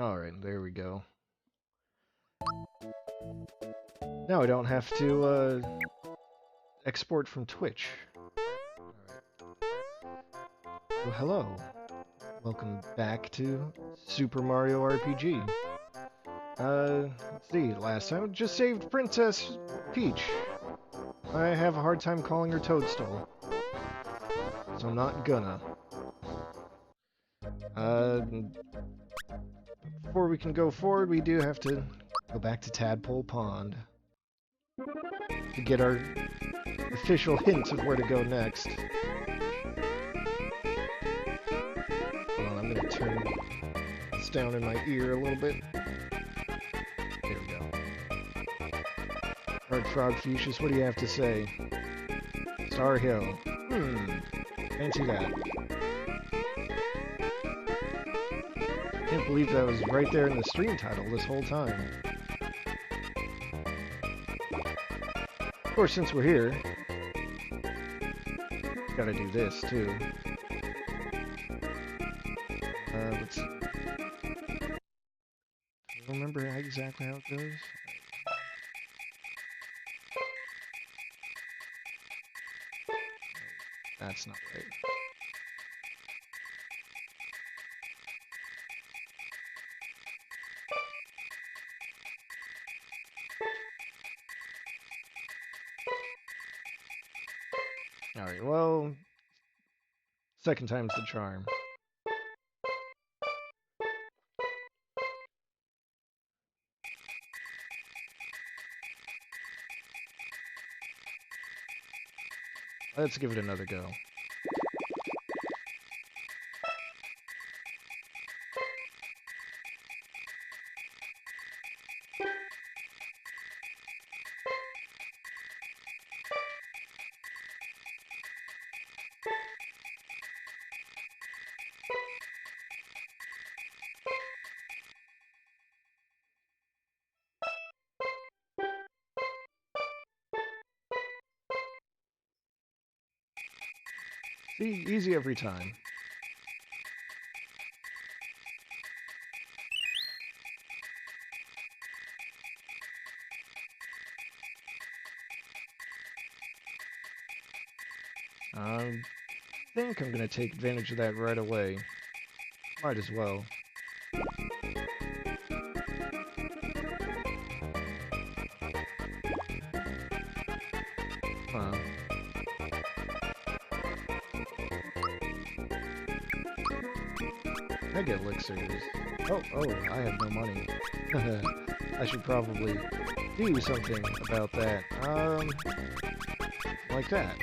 Alright, there we go. Now I don't have to export from Twitch. Well, hello. Welcome back to Super Mario RPG. Let's see, last time I just saved Princess Peach. I have a hard time calling her Toadstool. So I'm not gonna. Before we can go forward, we do have to go back to Tadpole Pond to get our official hint of where to go next. Hold on, I'm gonna turn this down in my ear a little bit. There we go. Alright, Frog Fuchsius, what do you have to say? Star Hill. Fancy that. Can't believe that was right there in the stream title this whole time. Of course, since we're here, gotta do this too. Let's see. Do you remember exactly how it goes? That's not right. Alright, well, second time's the charm. Let's give it another go. See, easy every time. I think I'm gonna take advantage of that right away. Might as well. Huh. I get elixirs. Oh, I have no money. I should probably do something about that. Like that.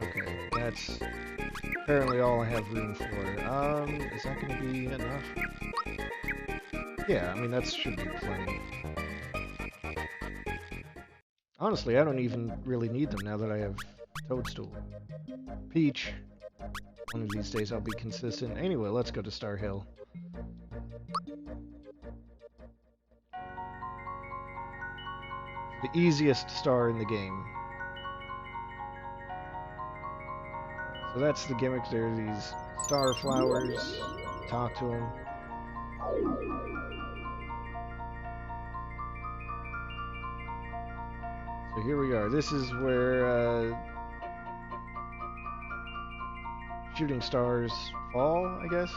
Okay, that's apparently all I have room for. Is that gonna be enough? Yeah, I mean, that should be plenty. Honestly, I don't even really need them now that I have Toadstool. Peach. One of these days I'll be consistent. Anyway, let's go to Star Hill. The easiest star in the game. So that's the gimmick. There are these star flowers. Talk to them. So here we are. This is where shooting stars fall, I guess.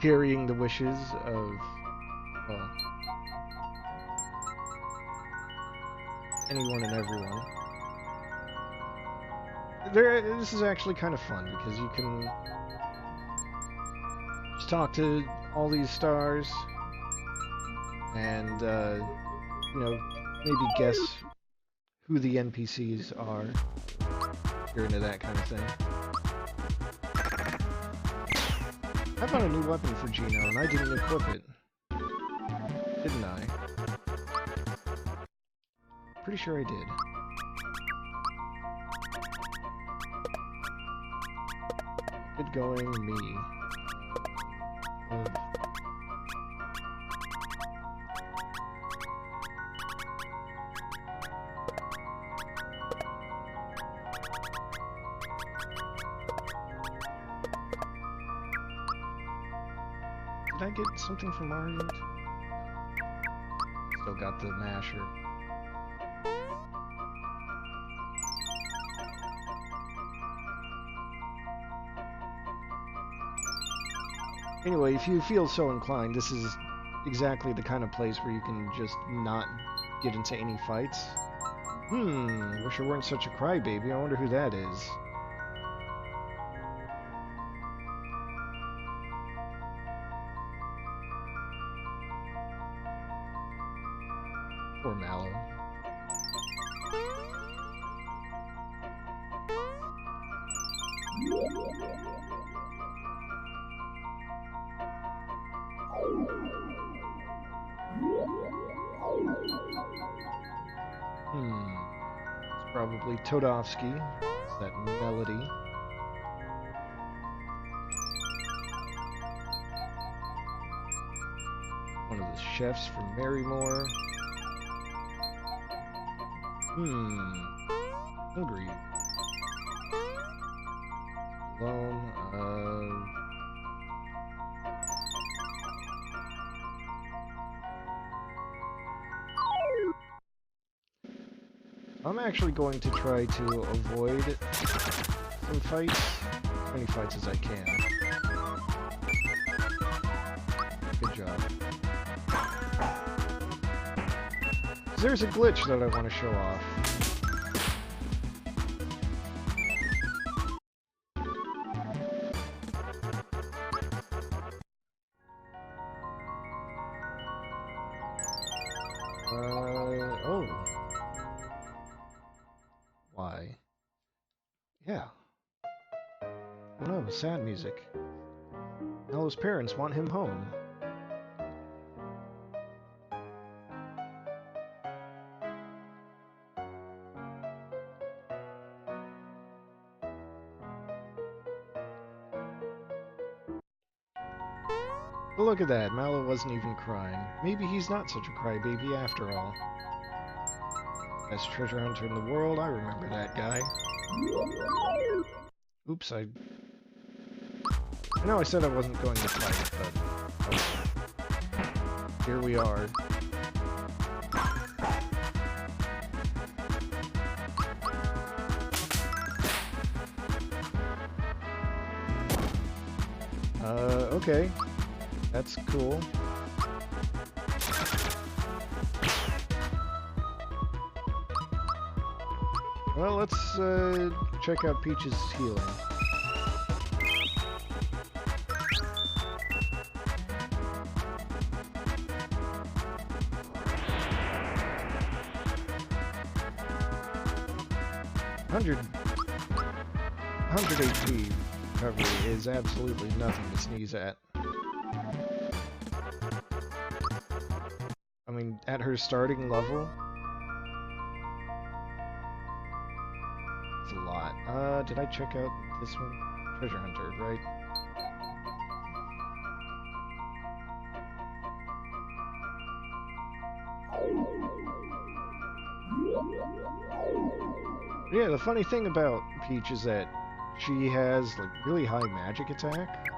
Carrying the wishes of, well, anyone and everyone. This is actually kind of fun because you can just talk to all these stars and, you know, maybe guess who the NPCs are. If you're into that kind of thing. I found a new weapon for Gino and I didn't equip it. Didn't I? Pretty sure I did. Get going, me. Did I get something from Mario? Still got the masher. Anyway, if you feel so inclined, this is exactly the kind of place where you can just not get into any fights. Wish I weren't such a crybaby. I wonder who that is. Poor Mallow. It's probably Todovsky. It's that melody. One of the chefs from Marymore. Hungry. Alone, I'm actually going to try to avoid some fights, as many fights as I can. Good job. There's a glitch that I want to show off. Oh. Why? Yeah. Oh no, sad music. Mallow's parents want him home. But look at that, Mallow wasn't even crying. Maybe he's not such a crybaby after all. Best treasure hunter in the world, I remember that guy. Oops, I know I said I wasn't going to fight, but oh. Here we are. Okay. That's cool. Well, let's check out Peach's healing. $100 HP recovery is absolutely nothing to sneeze at. I mean, at her starting level, it's a lot. Did I check out this one? Treasure Hunter, right? Yeah, the funny thing about Peach is that she has, like, really high magic attack.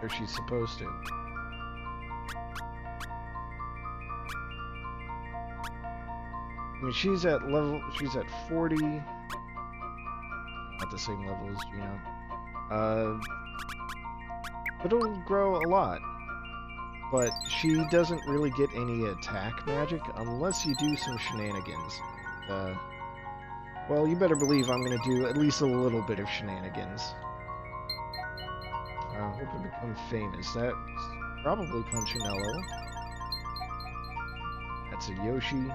Or she's supposed to. I mean, she's at 40. Not the same level as Gino. But it'll grow a lot. But she doesn't really get any attack magic unless you do some shenanigans. Well, you better believe I'm gonna do at least a little bit of shenanigans. Hope I become famous. That's probably Punchinello. That's a Yoshi.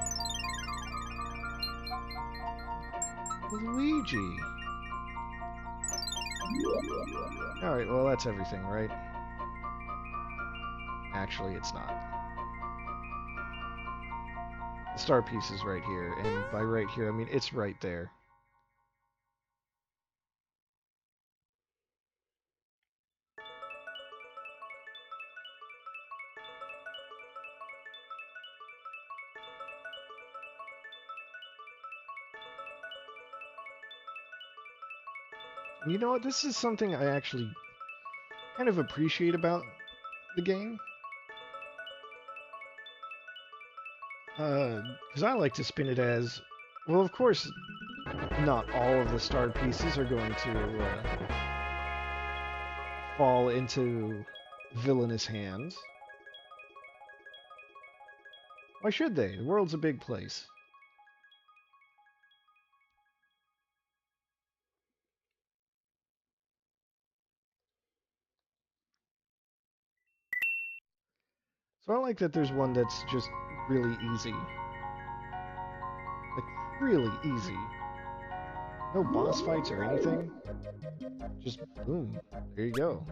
Luigi. Alright, well that's everything, right? Actually, it's not. The star piece is right here, and by right here, I mean it's right there. You know what? This is something I actually kind of appreciate about the game. Because I like to spin it as, well, of course, not all of the star pieces are going to fall into villainous hands. Why should they? The world's a big place. So I like that there's one that's just really easy. Like, really easy. No boss fights or anything. Just boom. There you go.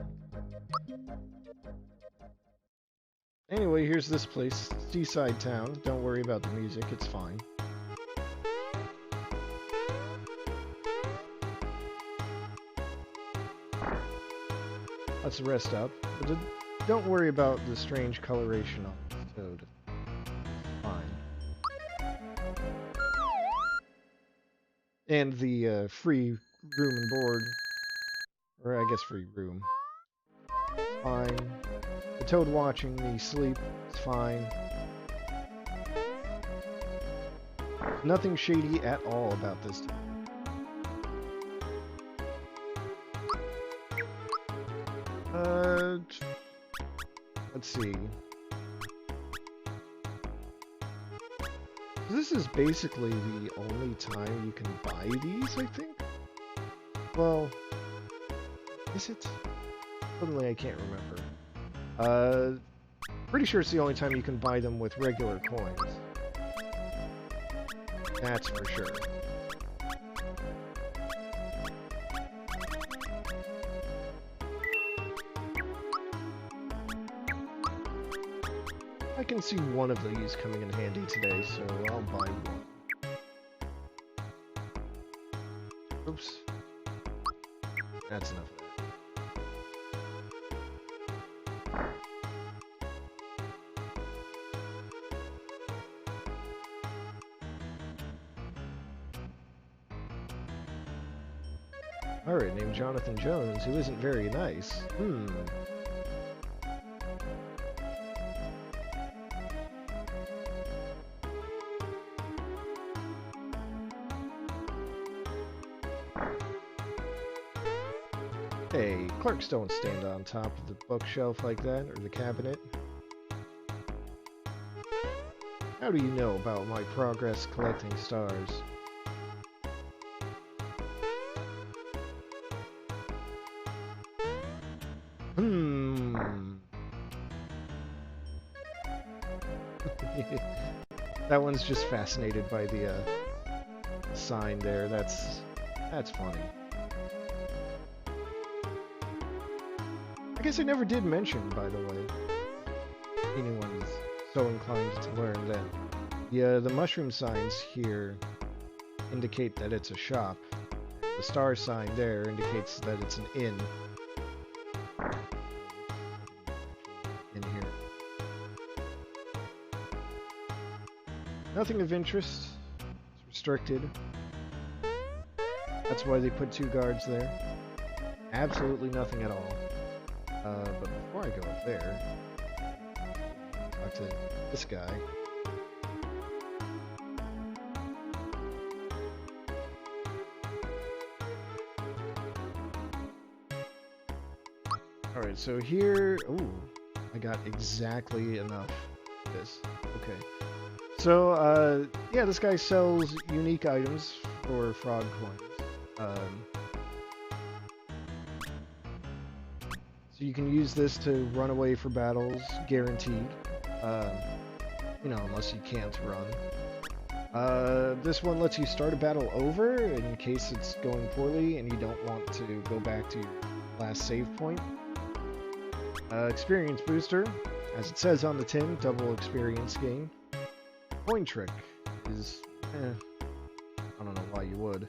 Anyway, here's this place. Seaside town. Don't worry about the music, it's fine. Let's rest up. But don't worry about the strange coloration on this toad. Fine. And the free room and board. Or I guess free room. It's fine. The toad watching me sleep is fine. Nothing shady at all about this toad. Let's see. This is basically the only time you can buy these, I think? Well, is it? Suddenly I can't remember. Pretty sure it's the only time you can buy them with regular coins. That's for sure. I can see one of these coming in handy today, so I'll buy one. Oops. That's enough of that. Alright, named Jonathan Jones, who isn't very nice. Hey, clerks don't stand on top of the bookshelf like that, or the cabinet. How do you know about my progress collecting stars? That one's just fascinated by the sign there. That's funny. I guess I never did mention, by the way, anyone's so inclined to learn that the mushroom signs here indicate that it's a shop. The star sign there indicates that it's an inn. In here. Nothing of interest. It's restricted. That's why they put 2 guards there. Absolutely nothing at all. But before I go up there, talk to this guy. Alright, so here... Ooh, I got exactly enough of this. Okay. So, yeah, this guy sells unique items for frog coins. So you can use this to run away for battles, guaranteed. You know, unless you can't run. This one lets you start a battle over in case it's going poorly and you don't want to go back to your last save point. Experience booster. As it says on the tin, double experience gain. Coin trick. is, I don't know why you would.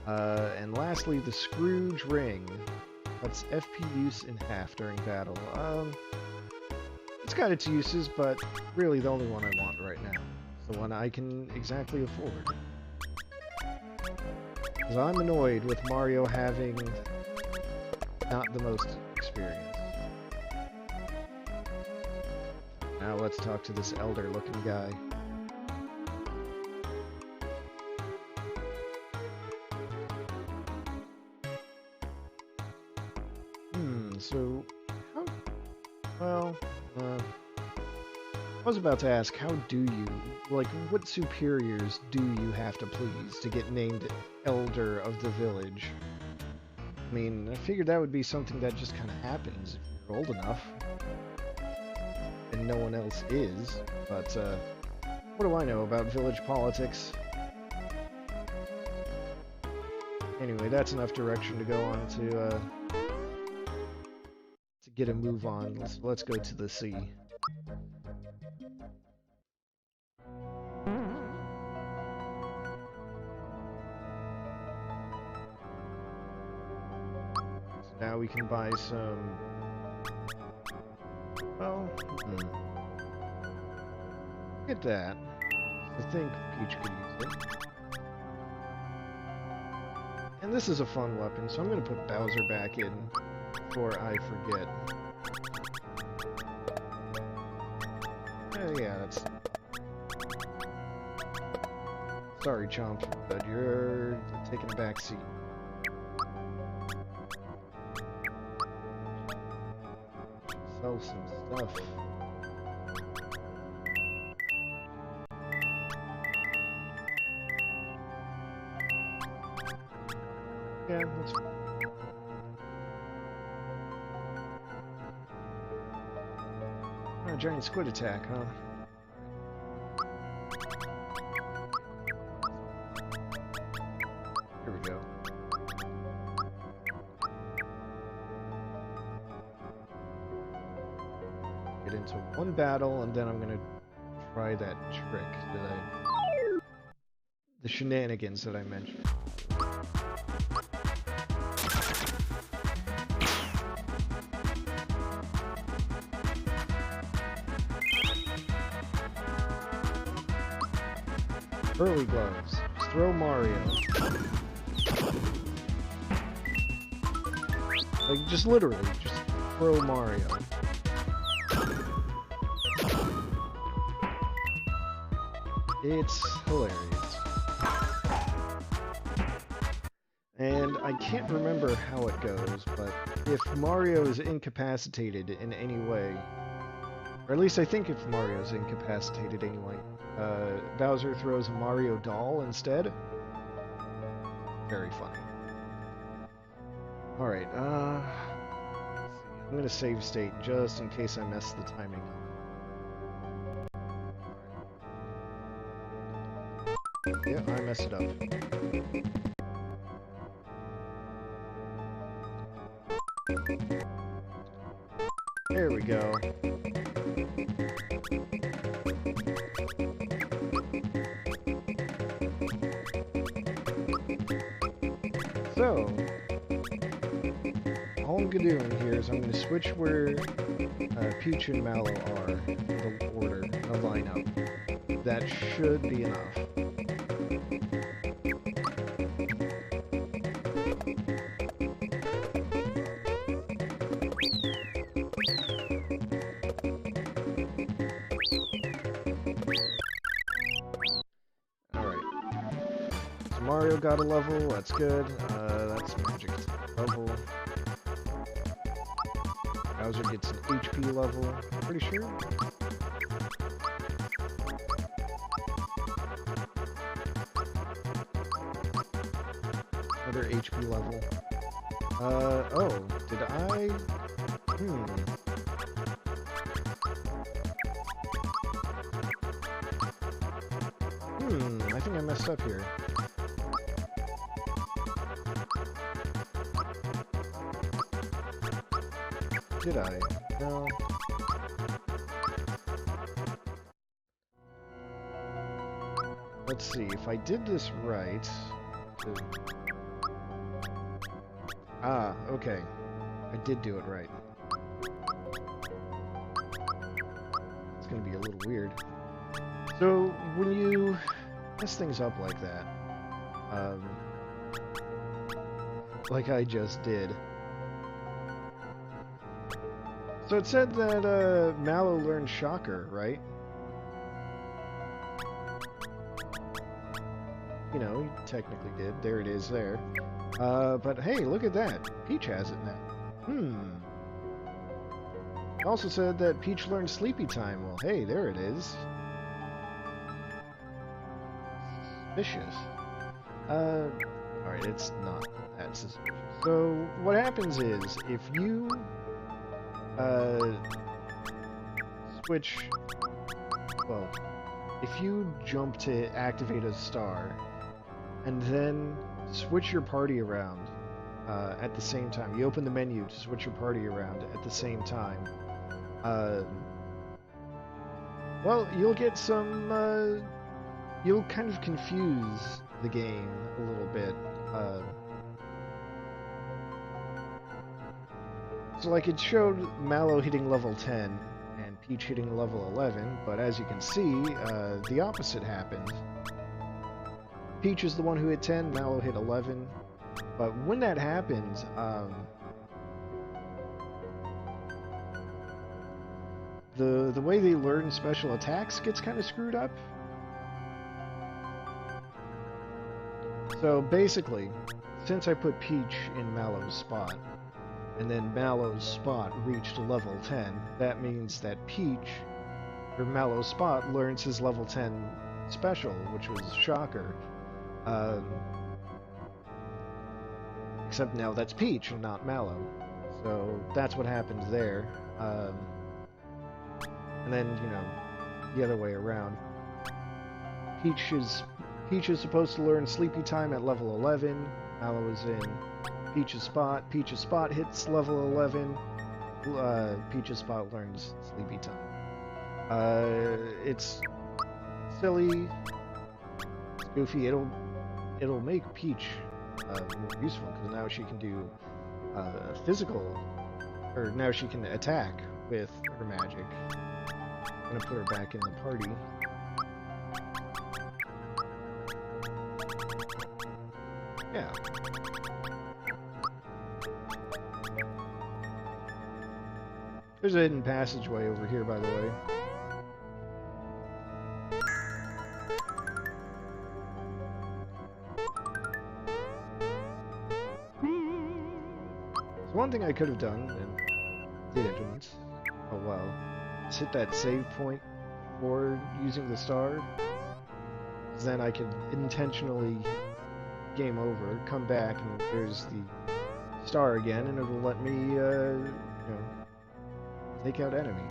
And lastly, the Scrooge Ring. That's FP use in half during battle. It's got its uses, but really the only one I want right now. It's the one I can exactly afford. Because I'm annoyed with Mario having not the most experience. Now let's talk to this elder-looking guy. So, how... Well, I was about to ask, how do you... Like, what superiors do you have to please to get named Elder of the Village? I mean, I figured that would be something that just kind of happens if you're old enough. And no one else is, but, what do I know about village politics? Anyway, that's enough direction to go on to get a move on. Let's go to the sea. So now we can buy some... Well, Get that. I think Peach could use it. And this is a fun weapon, so I'm gonna put Bowser back in before I forget. Yeah, that's... Sorry, Chomp, but you're taking a back seat. Sell some stuff. Yeah, that's fine. Oh, giant squid attack, huh? Here we go. Get into one battle, and then I'm gonna try that trick that the shenanigans that I mentioned. Early gloves. Just throw Mario. Like, just literally, just throw Mario. It's hilarious. And I can't remember how it goes, but if Mario is incapacitated in any way, or at least I think if Mario is incapacitated anyway, Bowser throws a Mario doll instead. Very funny. Alright, I'm gonna save state just in case I mess the timing up. Yeah, I messed it up. There we go. So, all I'm doing here is I'm going to switch where Peach and Mallow are in the order, the lineup. That should be enough. Mario got a level, that's good. That's magic level. Bowser gets an HP level, pretty sure. Another HP level. Oh, did I? I think I messed up here. Did I? No. let's see, if I did this right... Ah, okay. I did do it right. It's gonna be a little weird. So, when you mess things up like that, like I just did. So it said that Mallow learned Shocker, right? You know, he technically did. There it is there. But hey, look at that. Peach has it now. It also said that Peach learned Sleepy Time. Well, hey, there it is. Suspicious. Alright, it's not that suspicious. So, what happens is, if you switch, well, if you jump to activate a star, and then switch your party around at the same time, you open the menu to switch your party around at the same time, well, you'll get some, you'll kind of confuse the game a little bit. So like it showed Mallow hitting level 10 and Peach hitting level 11, but as you can see, the opposite happened. Peach is the one who hit 10, Mallow hit 11, but when that happens, the way they learn special attacks gets kind of screwed up. So basically, since I put Peach in Mallow's spot, and then Mallow's spot reached level 10, that means that Peach, or Mallow's spot, learns his level 10 special, which was Shocker. Except now that's Peach and not Mallow. So that's what happened there. And then, you know, the other way around. Peach is supposed to learn Sleepy Time at level 11. Mallow is in Peach's spot. Peach's spot hits level 11. Peach's spot learns Sleepy Time. It's silly. It's goofy. It'll make Peach more useful because now she can do physical, or now she can attack with her magic. I'm gonna put her back in the party. Yeah. There's a hidden passageway over here, by the way. So one thing I could have done, and didn't, oh well, is hit that save point before using the star. Then I could intentionally game over, come back, and there's the star again, and it'll let me, you know, take out enemies.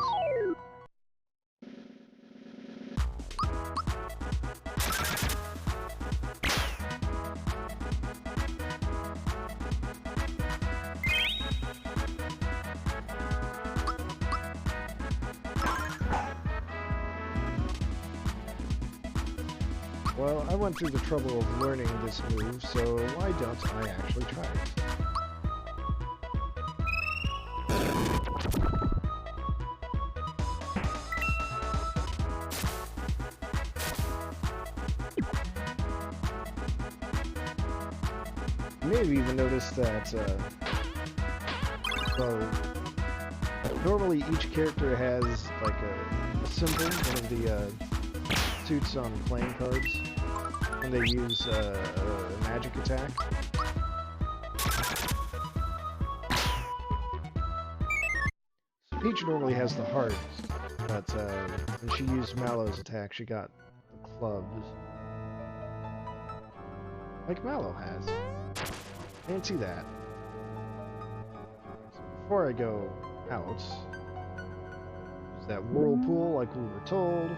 Well, I went through the trouble of learning this move, so why don't I actually try it? You may have even noticed that, well, normally each character has, like, a symbol, one of the, suits on playing cards, when they use a magic attack. So Peach normally has the heart, but when she used Mallow's attack, she got the clubs. Like Mallow has. Can't see that. So before I go out, there's that whirlpool like we were told.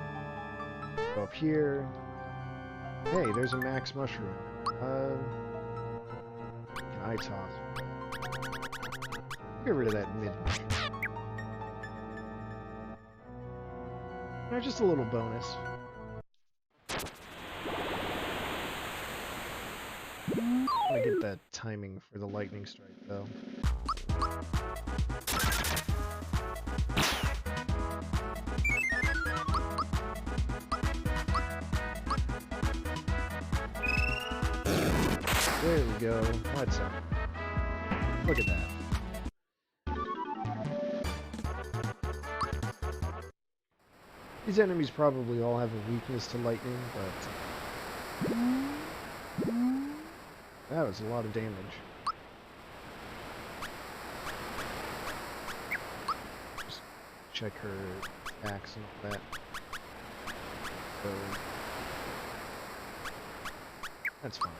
Go up here. Hey, there's a max mushroom. Can I toss? Get rid of that mid mushroom. Just a little bonus. I want to get that timing for the lightning strike, though. There we go. That's it. Look at that. These enemies probably all have a weakness to lightning, but that was a lot of damage. Just check her attacks and all that. So that's fine.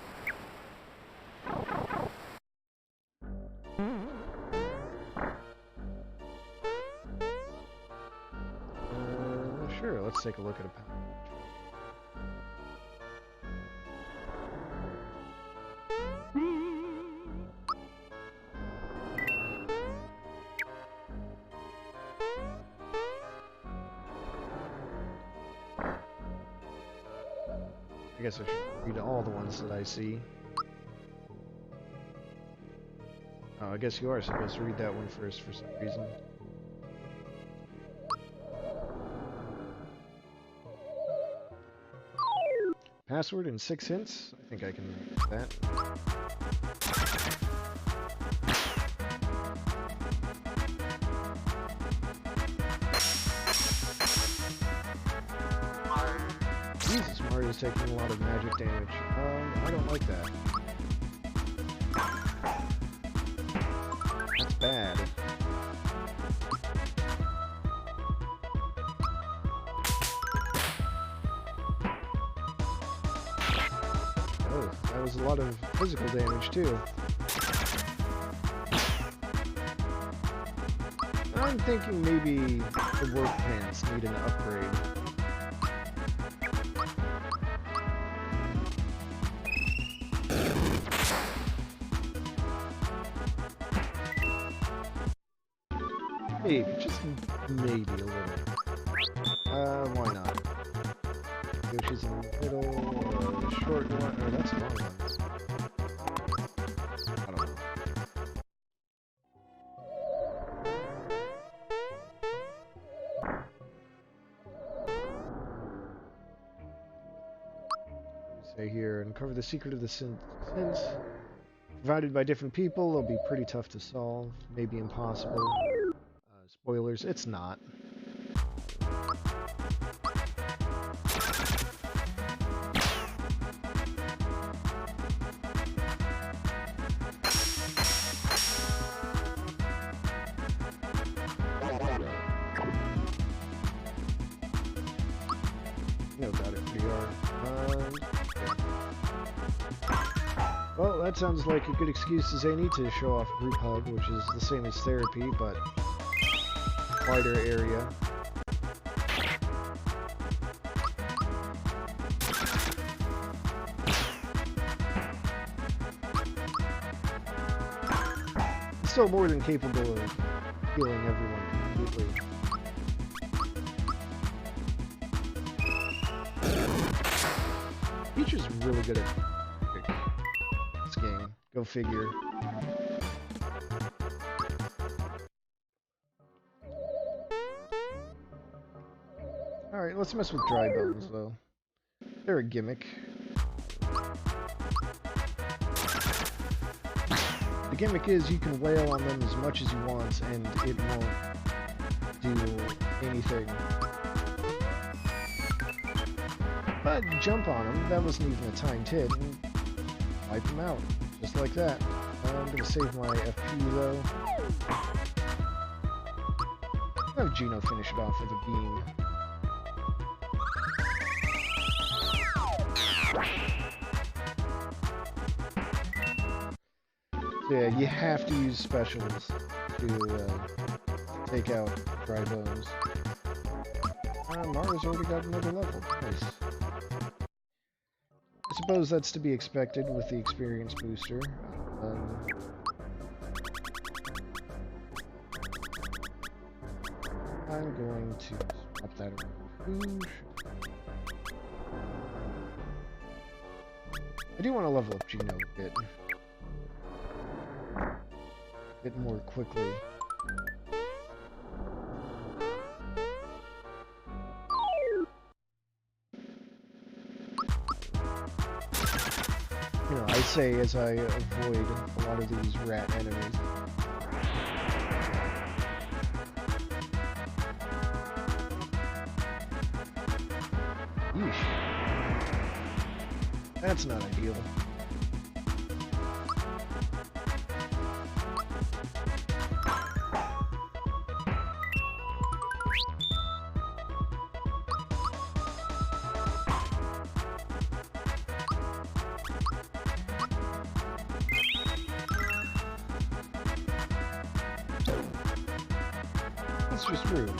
Sure, let's take a look at a power. I guess I should read all the ones that I see. Oh, I guess you are supposed to read that one first for some reason. Password and 6 hints? I think I can read that. Jesus, Mario's taking a lot of magic damage. I don't like that. That's bad. Oh, that was a lot of physical damage too. I'm thinking maybe the work pants need an upgrade. Maybe, just maybe a little. Why not? Yoshi's in the middle, short one, or that's a long one. I don't know. Say here, uncover the secret of the sins. Provided by different people, they'll be pretty tough to solve, maybe impossible. Spoilers, it's not. No, got it pretty hard. Well, that sounds like a good excuse to Zany to show off group hug, which is the same as therapy, but wider area. Still more than capable of healing everyone completely. Peach is really good at this game. Go figure. Alright, let's mess with dry bones, though. They're a gimmick. The gimmick is you can wail on them as much as you want, and it won't do anything. But jump on them, that wasn't even a timed hit, and wipe them out, just like that. I'm gonna save my FP, though. I'll have Gino finish it off with a beam. So yeah, you have to use specials to take out dry bones. Mario's already got another level. Nice. I suppose that's to be expected with the experience booster. I'm going to swap that around. I do want to level up Gino a bit more quickly. You know, I say as I avoid a lot of these rat enemies. Yeesh. That's not ideal. That's just rude.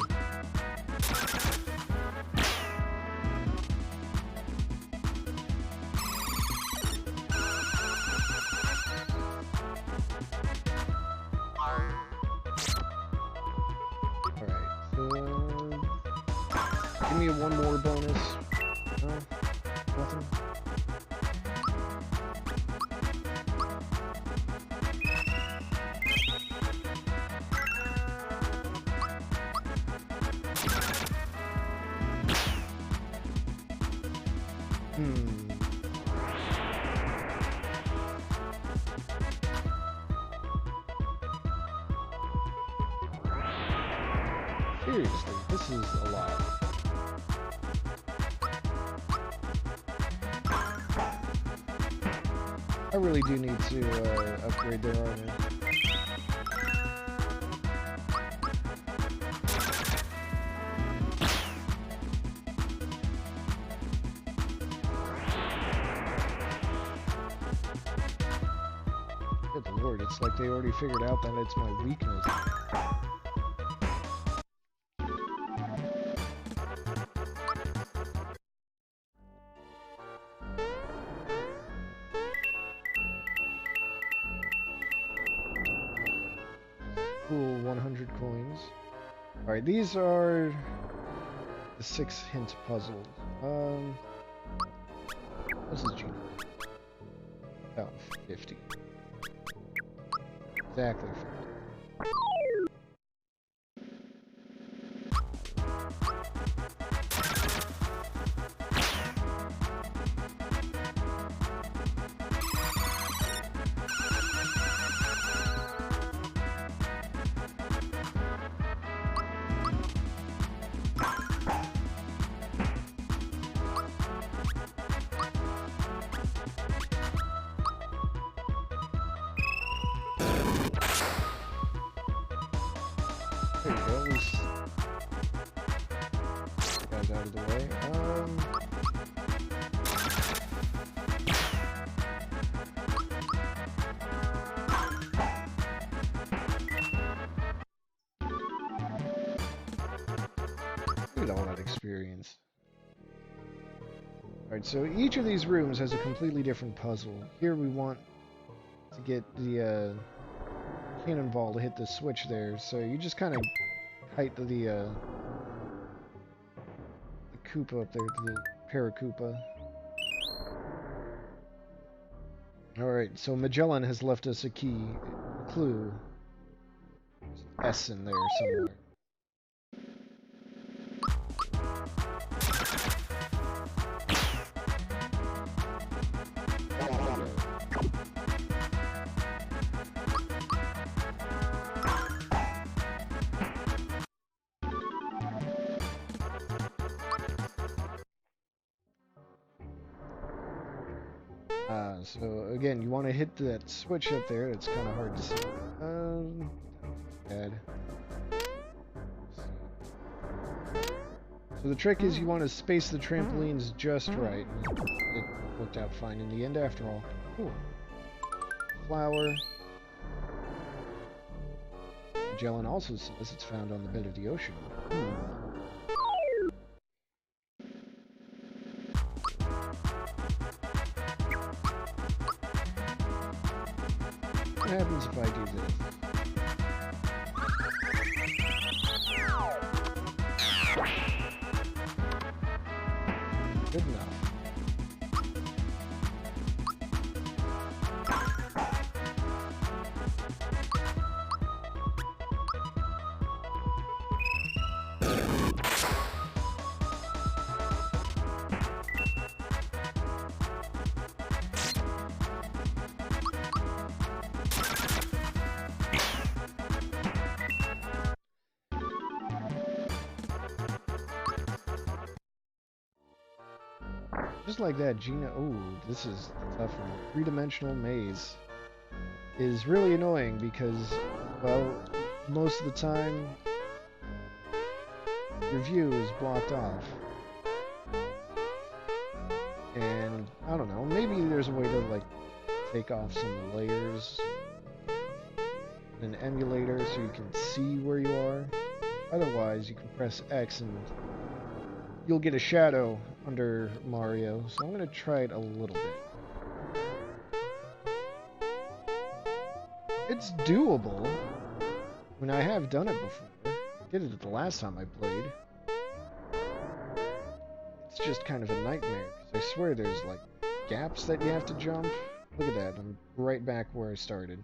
Give me one more bonus. No? Nothing? Seriously, this is a lot. I really do need to upgrade their armor. Good lord, it's like they already figured out that it's my weakness. Cool, 100 coins. Alright, these are the 6 hint puzzles. This is Gino. Oh, 50. Exactly 50. There we go, at least guys out of the way. Look at all that experience. Alright, so each of these rooms has a completely different puzzle. Here we want to get the cannonball to hit the switch there, so you just kind of height the Koopa up there, the Paracoopa. Alright, so Magellan has left us a clue. There's an S in there somewhere. So again, you want to hit that switch up there. It's kind of hard to see. Bad. So the trick is you want to space the trampolines just right. It worked out fine in the end after all. Cool. Flower. Magellan also says it's found on the bed of the ocean. What happens if I do this? Good enough. Just like that, Gina. Oh, this is a tough one. Three-dimensional maze is really annoying because, well, most of the time your view is blocked off. And I don't know, maybe there's a way to like take off some layers in an emulator so you can see where you are. Otherwise, you can press X and you'll get a shadow under Mario. So I'm gonna try it a little bit. It's doable. I mean, I have done it before. I did it the last time I played. It's just kind of a nightmare, because I swear there's, like, gaps that you have to jump. Look at that, I'm right back where I started.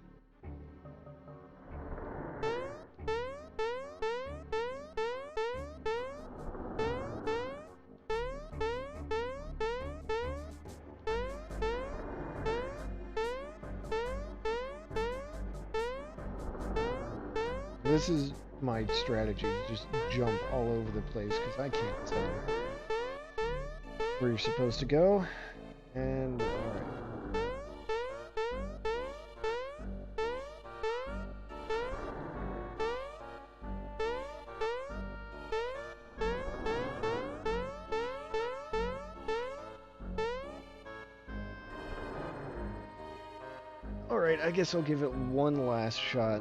This is my strategy, just jump all over the place, because I can't tell where you're supposed to go. And, alright. Alright, I guess I'll give it one last shot.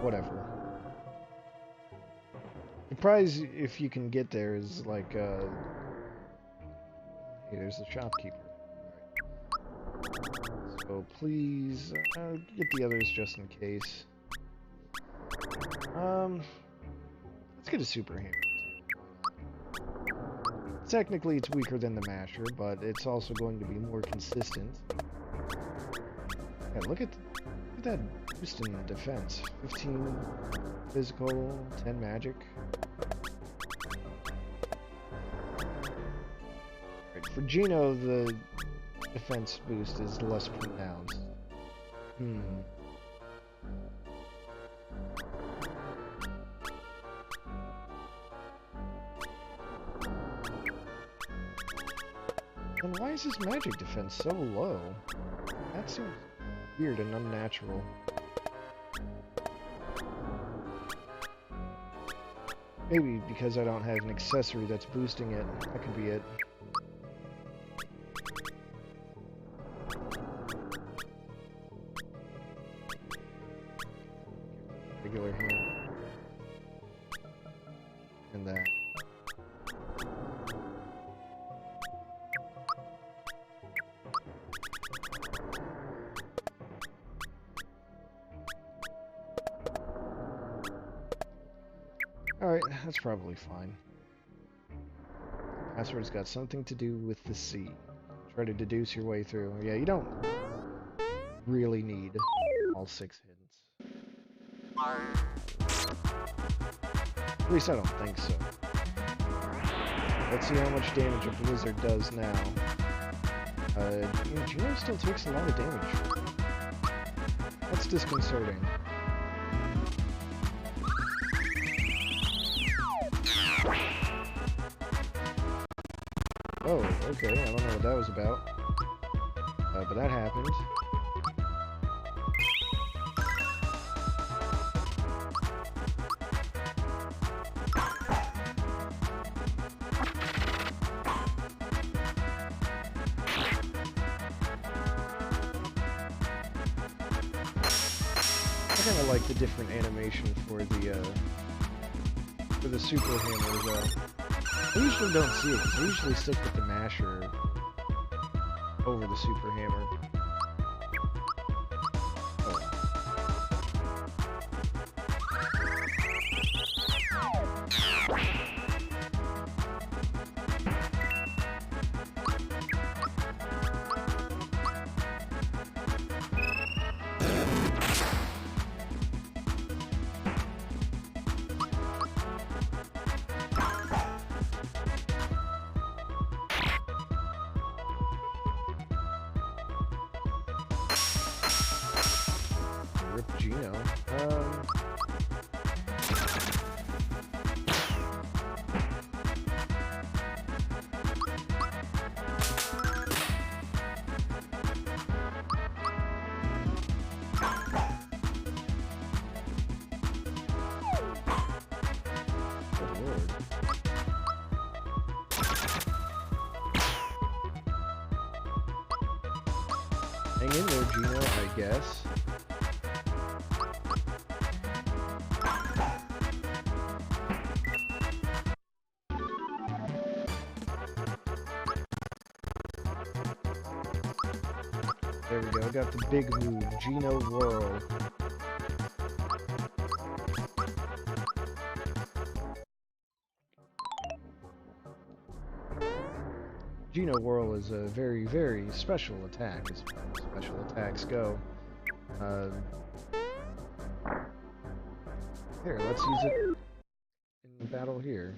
Whatever. The prize, if you can get there, is like, hey, there's the shopkeeper. Alright. So please, get the others just in case. Let's get a super hammer, too. Technically, it's weaker than the masher, but it's also going to be more consistent. Yeah, look at that boost in defense. 15 physical, 10 magic. Right, for Gino, the defense boost is less pronounced. And why is his magic defense so low? That seems weird and unnatural. Maybe because I don't have an accessory that's boosting it. That could be it. Regular hand. And that. Alright, that's probably fine. Password's got something to do with the sea. Try to deduce your way through. Yeah, you don't really need all 6 hits. At least I don't think so. Let's see how much damage a blizzard does now. Gino still takes a lot of damage. That's disconcerting. Oh, okay, I don't know what that was about. But that happened. I kinda like the different animation for the super hammer though. I usually don't see it, because I usually stick with the masher over the super hammer. Oh. lord. Hang in there, Gino, I guess. There we go, got the big move, Gino Whirl. Gino Whirl is a very, very special attack, as far as special attacks go. Here, let's use it in battle here.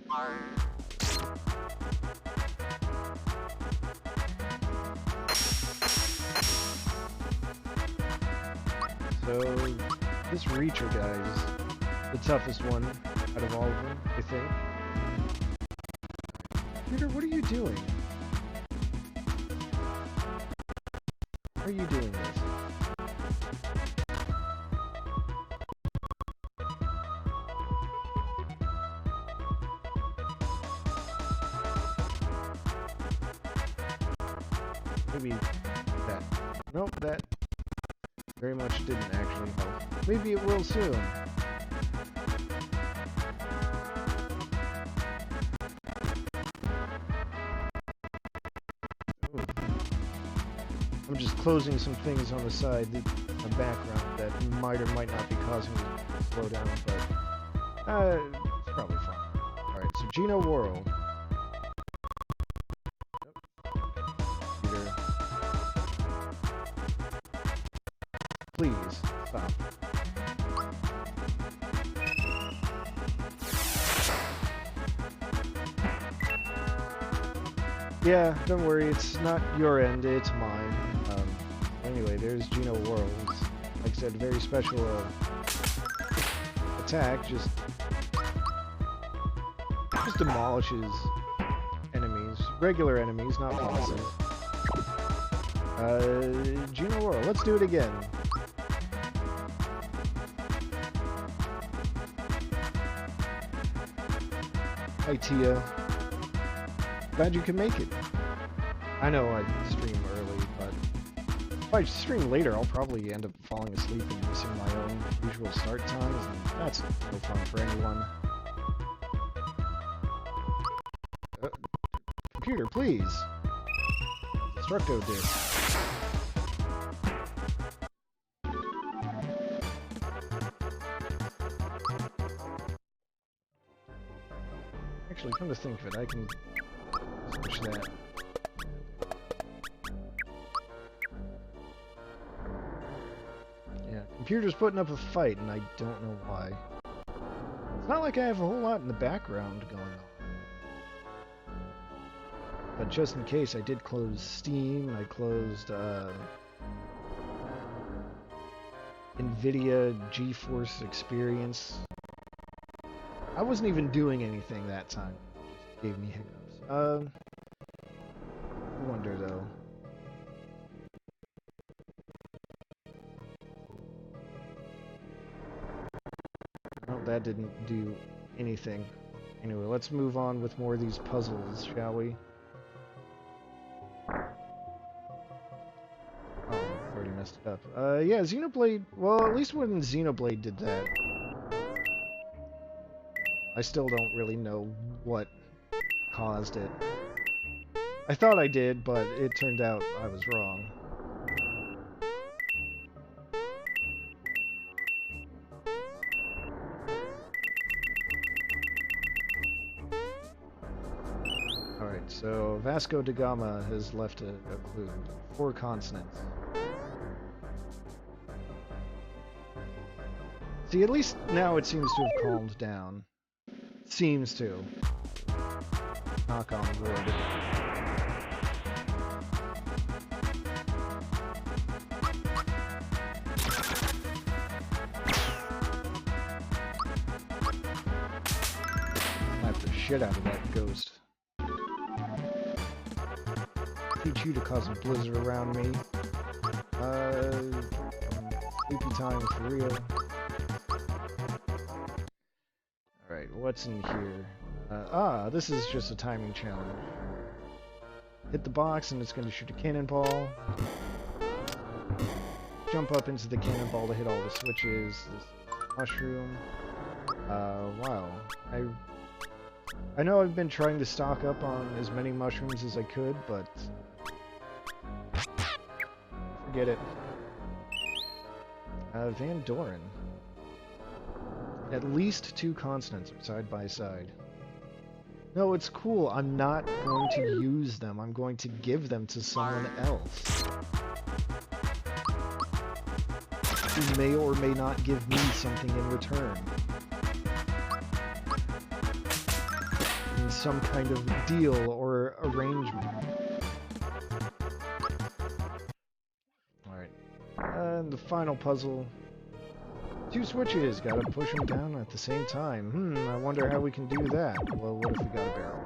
So, this Reacher guy is the toughest one out of all of them, I think. Peter, what are you doing? Why are you doing this? Maybe that. Nope, that very much didn't actually help. Maybe it will soon. Ooh. I'm just closing some things on the side, the background, that might or might not be causing me to slow down, but it's probably fine. Alright, so Gino Whirl. Peter. Please, stop. Yeah, don't worry, it's not your end, it's mine. Anyway, there's Gino Whirl. It's, like I said, very special attack, just demolishes enemies. Regular enemies, not bosses. Gino Whirl, let's do it again. Hi, Tia. Glad you can make it. I know I stream early, but if I stream later, I'll probably end up falling asleep and missing my own usual start times, and that's no fun for anyone. Computer, please. Destructo disc. Actually, come to think of it, I can switch that. Yeah, computer's putting up a fight, and I don't know why. It's not like I have a whole lot in the background going on. But just in case, I did close Steam, I closed NVIDIA GeForce Experience. I wasn't even doing anything that time. It just gave me hiccups. I wonder though. Well, that didn't do anything. Anyway, let's move on with more of these puzzles, shall we? Oh, already messed it up. Yeah, Xenoblade... Well, at least when Xenoblade did that, I still don't really know what caused it. I thought I did, but it turned out I was wrong. Alright, so Vasco da Gama has left a clue. 4 consonants. See, at least now it seems to have calmed down. Seems to. Knock on wood. Slap the shit out of that ghost. Teach you to cause a blizzard around me. Sleepy time for real. Alright, what's in here? This is just a timing challenge. Hit the box and it's going to shoot a cannonball. Jump up into the cannonball to hit all the switches. This mushroom. Wow. I know I've been trying to stock up on as many mushrooms as I could, but forget it. Van Doren. At least 2 consonants are side by side. No, it's cool. I'm not going to use them. I'm going to give them to someone else. Who may or may not give me something in return. In some kind of deal or arrangement. Alright. And the final puzzle. 2 switches, gotta push them down at the same time. I wonder how we can do that. Well, what if we got a barrel?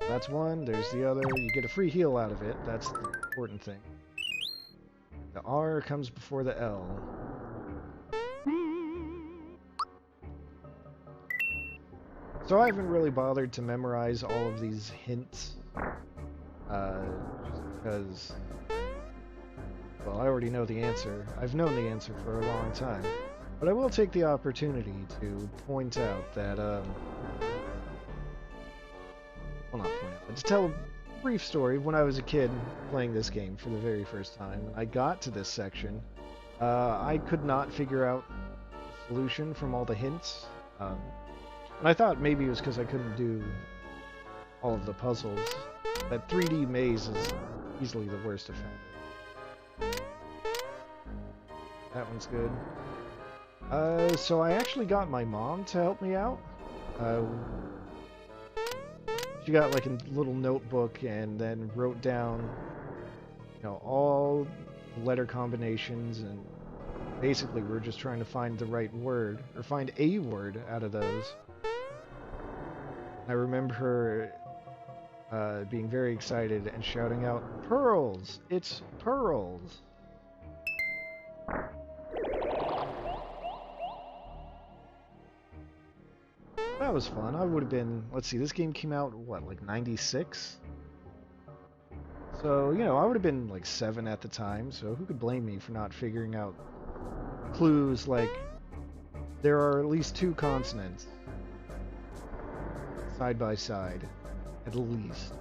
That's one, there's the other. You get a free heal out of it, that's the important thing. The R comes before the L. So I haven't really bothered to memorize all of these hints. Just because, well, I already know the answer. I've known the answer for a long time. But I will take the opportunity to point out that, well, not point out, but to tell a brief story of when I was a kid playing this game for the very first time. When I got to this section, I could not figure out the solution from all the hints. And I thought maybe it was because I couldn't do all of the puzzles. That 3D maze is easily the worst offender. That one's good. So I actually got my mom to help me out. She got like a little notebook and then wrote down, you know, all the letter combinations, and basically we're just trying to find the right word, or find a word out of those. I remember her being very excited and shouting out, "Pearls! It's pearls!" That was fun. I would have been, let's see, this game came out, what, like 96? So, you know, I would have been like 7 at the time, so who could blame me for not figuring out clues like there are at least 2 consonants side by side, at least.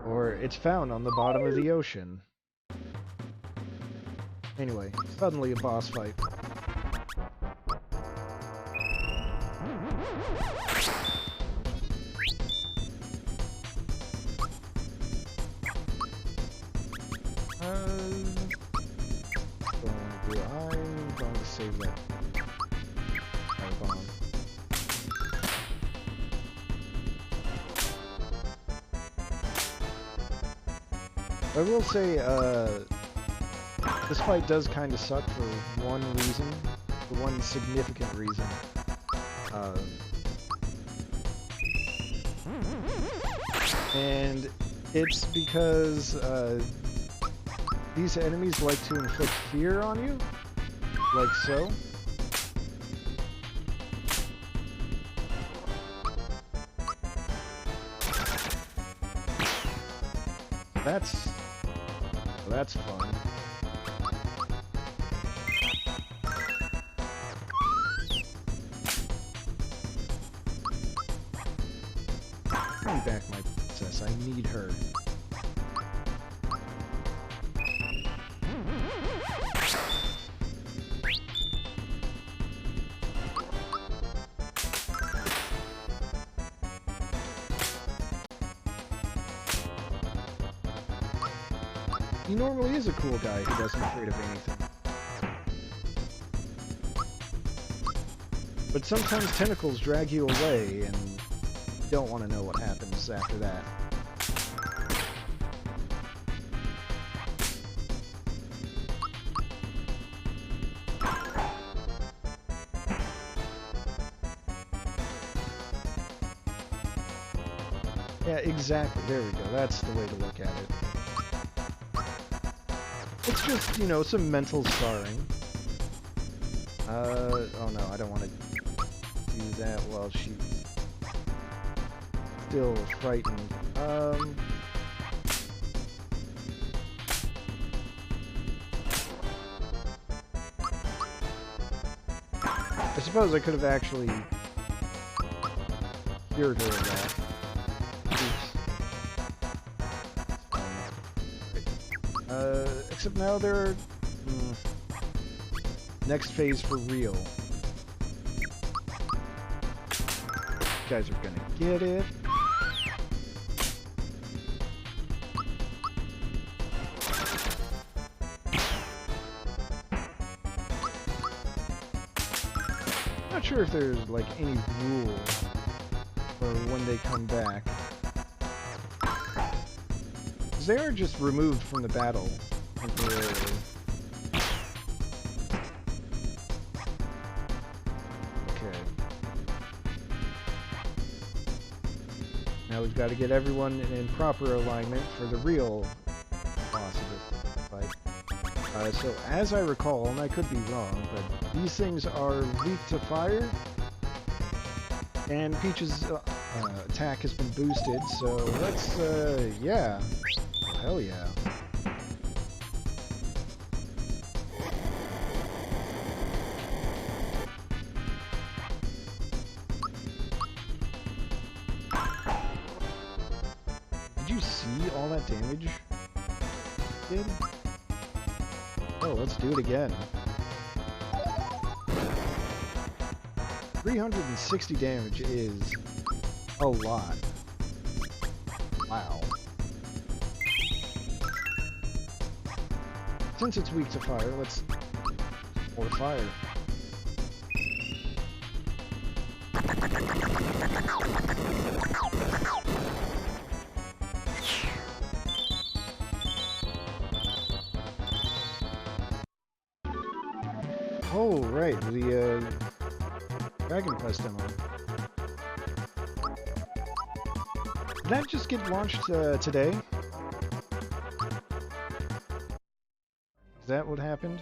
Or it's found on the bottom of the ocean. Anyway, suddenly a boss fight. I'm going to save that bomb. I will say, this fight does kind of suck for one reason, for one significant reason. And it's because these enemies like to inflict fear on you, like so. That's fun. Bring back my princess. I need her. He normally is a cool guy who doesn't afraid of anything. But sometimes tentacles drag you away, and you don't want to know what happens after that. Yeah, exactly. There we go. That's the way to look at it. it's just, you know, some mental scarring. Oh no, I don't want to do that while she's still frightened. I suppose I could have actually cured her of that. Oops. Except now they're... next phase for real. You guys are gonna get it. Not sure if there's like any rule for when they come back. Because they are just removed from the battle temporarily. Okay. Now we've got to get everyone in proper alignment for the real boss of this fight. So as I recall, and I could be wrong, but these things are weak to fire, and Peach's attack has been boosted, so let's, yeah. Oh, hell yeah. Did you see all that damage it did? Oh, let's do it again. 360 damage is a lot. Wow. Since it's weak to fire, let's more fire. Oh, right, the Dragon Quest demo. Did that just get launched today? Is that what happened?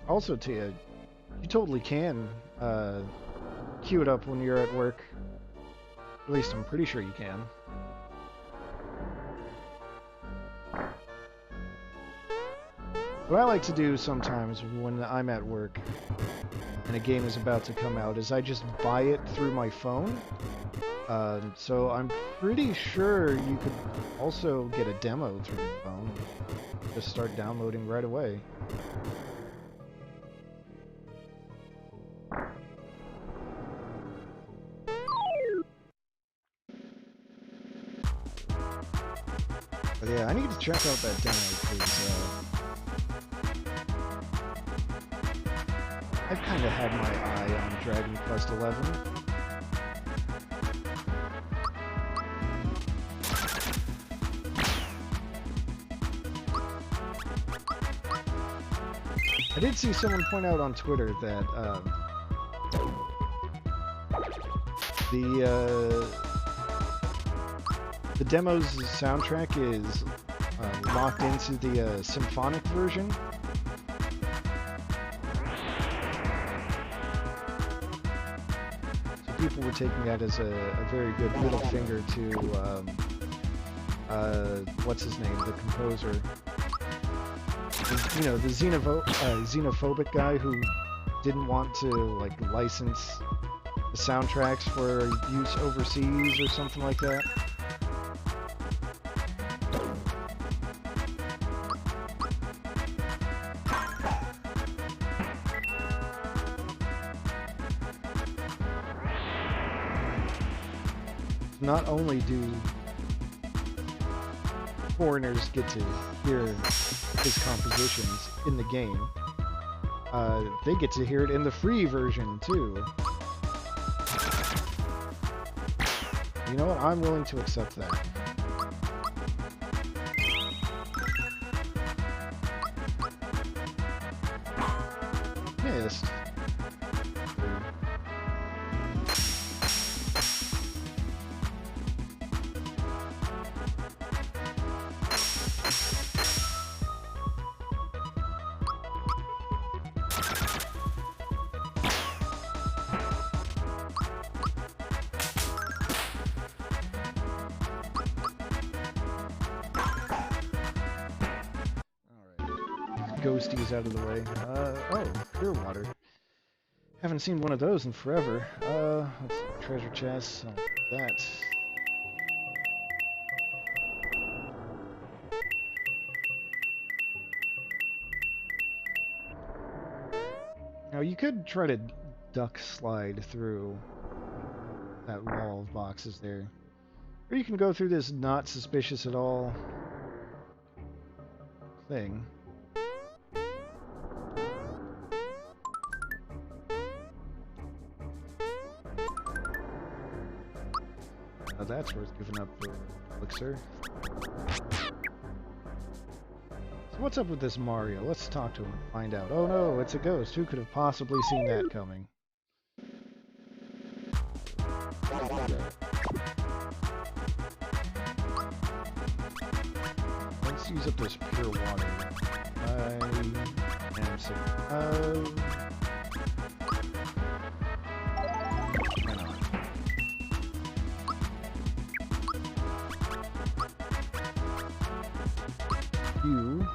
Also, Tia, you totally can queue it up when you're at work. At least I'm pretty sure you can. What I like to do sometimes when I'm at work and a game is about to come out is I just buy it through my phone. So I'm pretty sure you could also get a demo through your phone. Just start downloading right away. But yeah, I need to check out that demo because I've kind of had my eye on Dragon Quest XI. I did see someone point out on Twitter that the demo's soundtrack is locked into the symphonic version. So people were taking that as a very good middle finger to what's his name, the composer. You know, the xenophobic guy who didn't want to like license the soundtracks for use overseas or something like that. Not only do foreigners get to hear his compositions in the game, they get to hear it in the free version too. You know what? I'm willing to accept that. Missed. ghosties out of the way. Oh, pure water. Haven't seen one of those in forever. Let's see, treasure chests. Oh, that. Now you could try to duck slide through that wall of boxes there. Or you can go through this not suspicious at all thing. Now that's worth giving up for elixir. So what's up with this Mario? Let's talk to him and find out. Oh no, it's a ghost. Who could have possibly seen that coming? Let's use up this pure water. I am sick. Why not? You.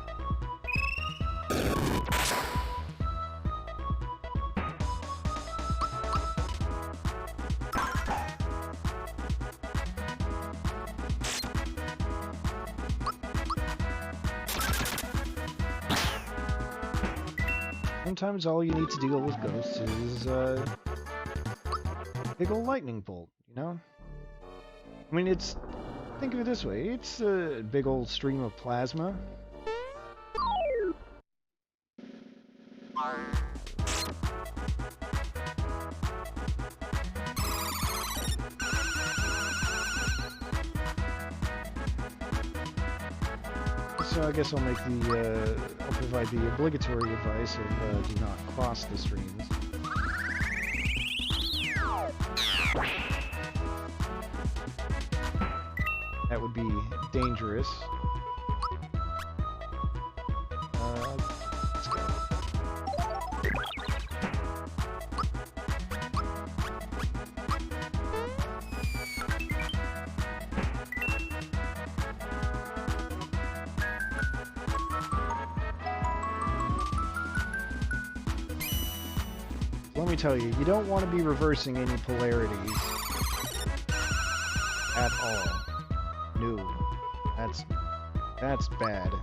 Sometimes all you need to deal with ghosts is a big ol' lightning bolt, you know? I mean, think of it this way, it's a big old stream of plasma. So I guess I'll provide the obligatory advice of do not cross the streams. That would be dangerous. Let's go. Let me tell you, you don't want to be reversing any polarities at all. No, that's bad.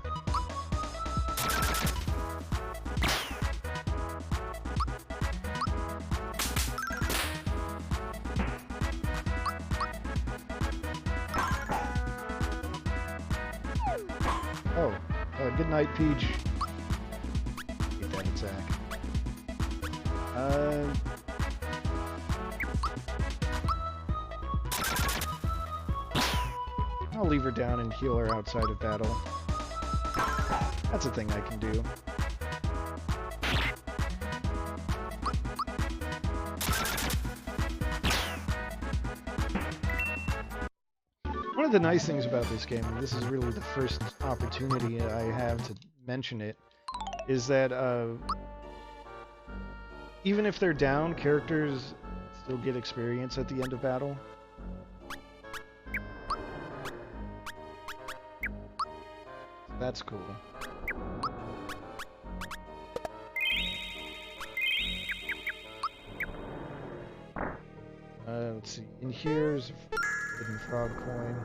Oh, good night, Peach. Hate that attack. I'll leave her down and heal her outside of battle. That's a thing I can do. One of the nice things about this game, and this is really the first opportunity I have to mention it, is that even if they're down, characters still get experience at the end of battle. That's cool. Let's see. In here's a hidden frog coin.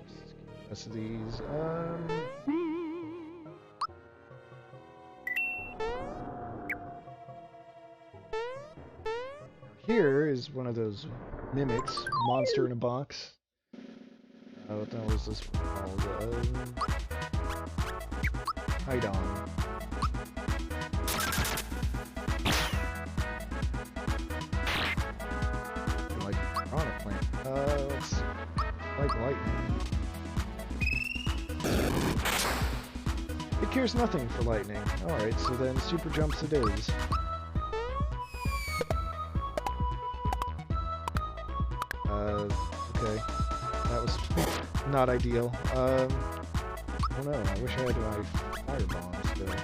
Just get the rest of these. Here is one of those mimics, monster in a box. What the hell is this one called? Hide on. Like piranha plant. Let's like lightning. It cares nothing for lightning. Alright, so then super jumps it is. Okay. That was not ideal. I don't know, I wish I had my firebomb still.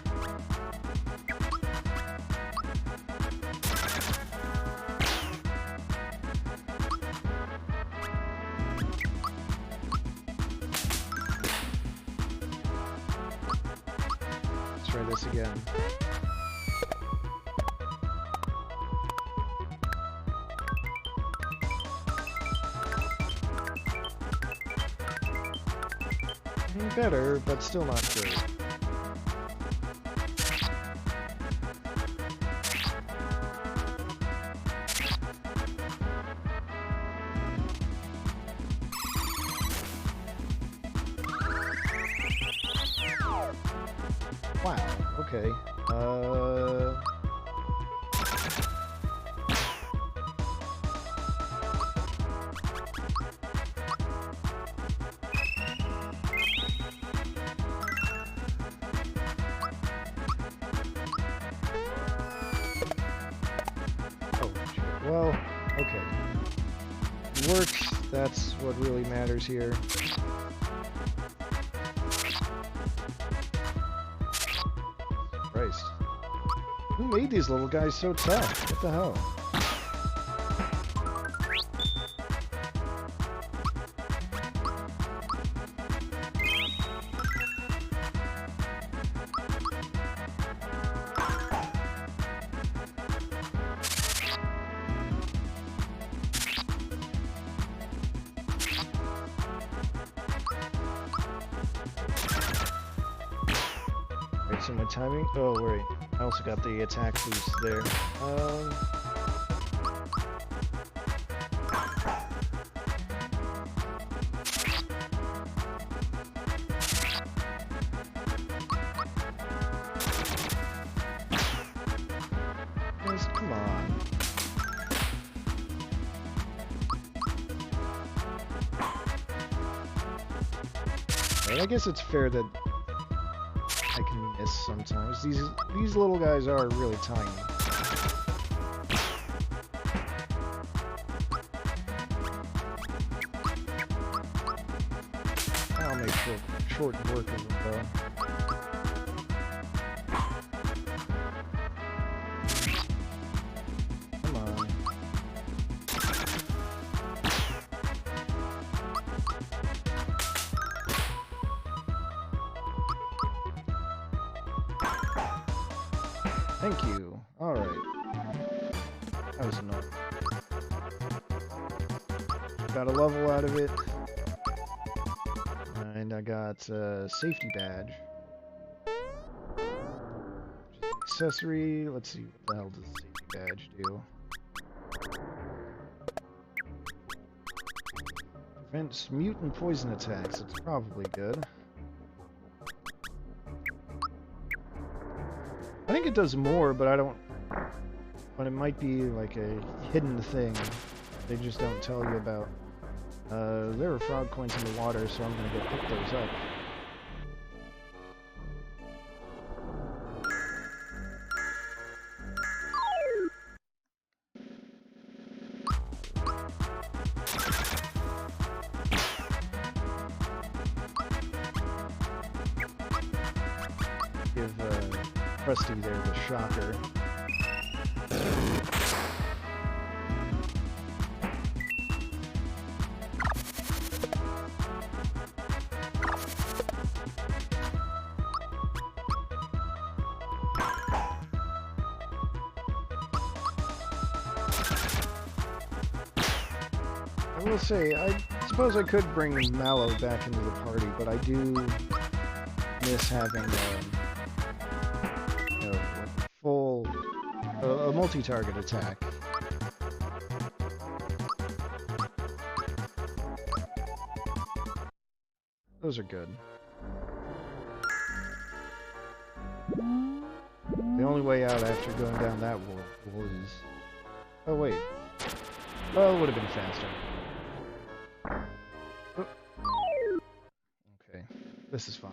try this again. Better, but still not good. Wow, okay. Well, okay. It works, that's what really matters here. Christ. Who made these little guys so tough? What the hell? So my timing. Oh wait, I also got the attack boost there. Just come on. Right, I guess it's fair that I can miss sometimes. These little guys are really tiny. I'll make short work of it though. Come on. Thank you. Alright. That was enough. Got a level out of it. And I got a safety badge. Accessory. Let's see what the hell does the safety badge do. Prevents mutant poison attacks. It's probably good. I think it does more, but I don't... But it might be like a hidden thing they just don't tell you about. There are frog coins in the water, so I'm gonna go pick those up. Give Krusty there the shocker. I will say, I suppose I could bring Mallow back into the party, but I do miss having a multi-target attack. Those are good. The only way out after going down that wall is... Oh wait. Well, it would have been faster. Okay, this is fine.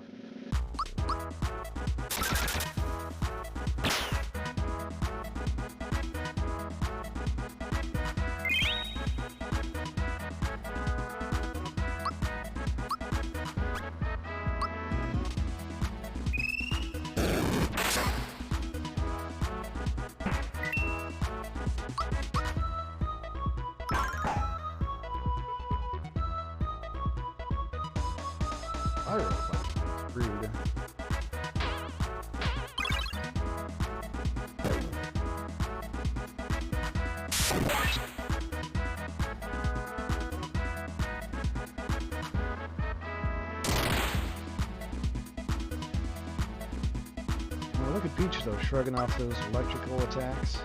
Rude. Oh, look at Peach though, shrugging off those electrical attacks.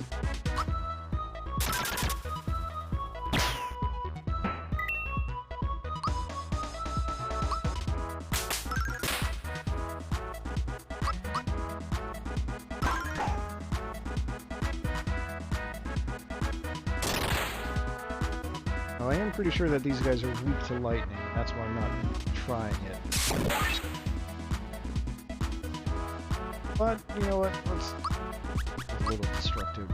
I am pretty sure that these guys are weak to lightning, and that's why I'm not trying it. But, you know what, let's... a little destructive.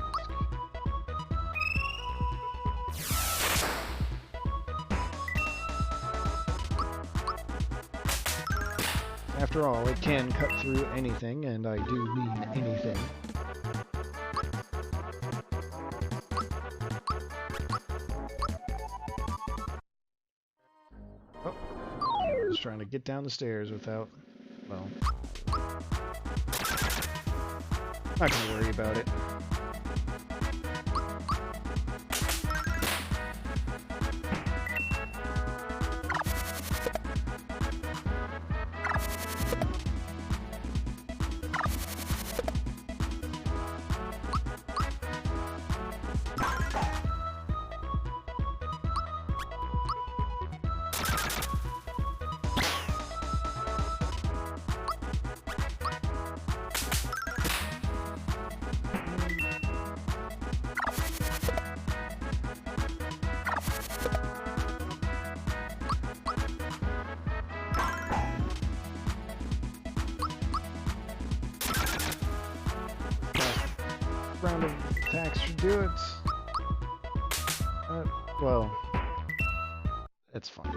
After all, it can cut through anything, and I do mean anything. Trying to get down the stairs without, well, not gonna worry about it. Round of attacks should do it. Well, it's fine.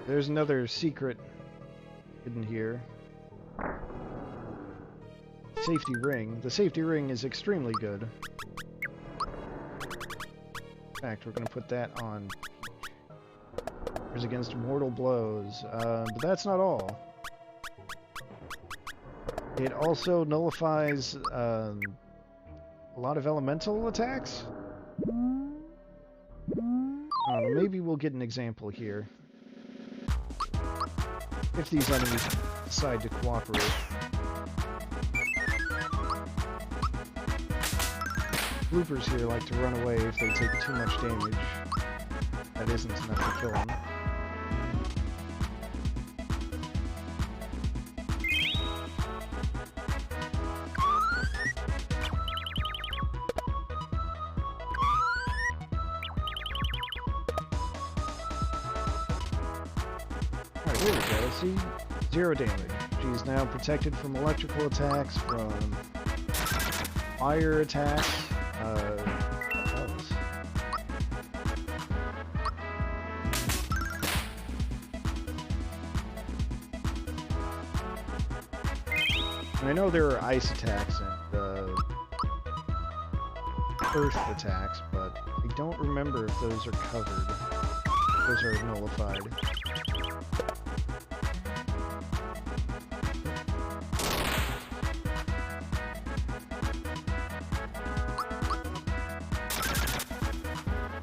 There's another secret hidden here. Safety ring. The safety ring is extremely good. In fact, we're going to put that on against mortal blows, but that's not all. It also nullifies a lot of elemental attacks. Maybe we'll get an example here. If these enemies decide to cooperate. Bloopers here like to run away if they take too much damage. That isn't enough to kill them. There we go, see? 0 damage. She's now protected from electrical attacks, from fire attacks, what else? And I know there are ice attacks and earth attacks, but I don't remember if those are covered. Those are nullified.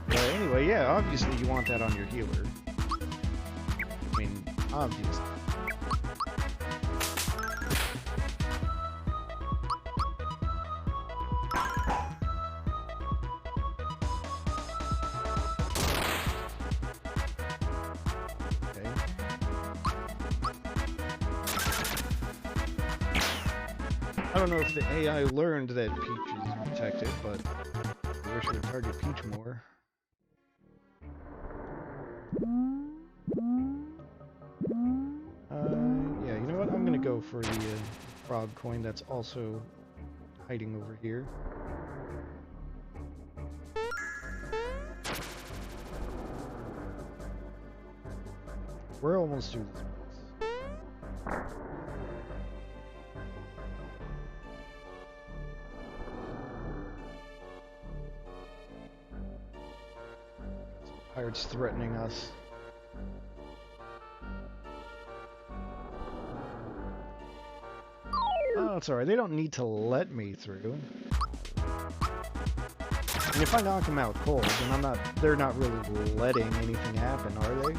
Anyway, yeah, obviously you want that on your healer. I mean, obviously. Okay. I don't know if the AI learned that Peach is protected, but I wish it would target Peach more. Yeah, you know what? I'm gonna go for the frog coin that's also hiding over here. We're almost through this place. Pirates threatening us. That's alright. They don't need to let me through. And if I knock them out cold, then they're not really letting anything happen, are they?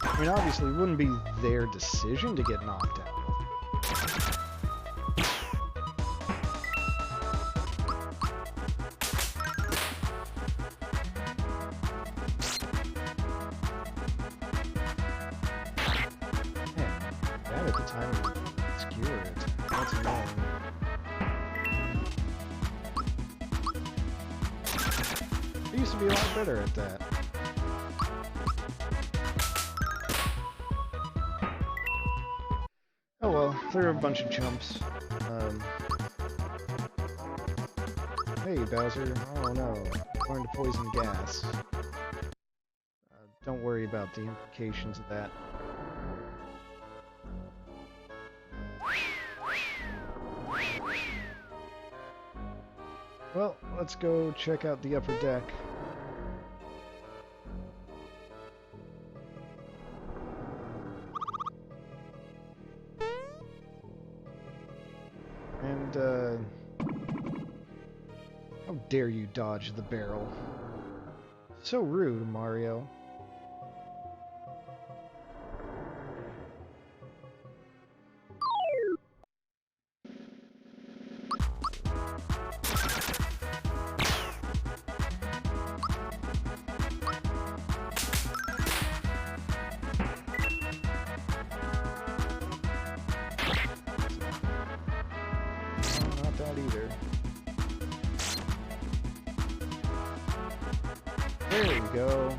I mean, obviously, it wouldn't be their decision to get knocked out. That at the time would skewer it. That's annoying. I used to be a lot better at that. Oh well, they're a bunch of chumps. Hey Bowser, oh no, going to poison gas. Don't worry about the implications of that. Well, let's go check out the upper deck. And, how dare you dodge the barrel? So rude, Mario. Not that either. There we go.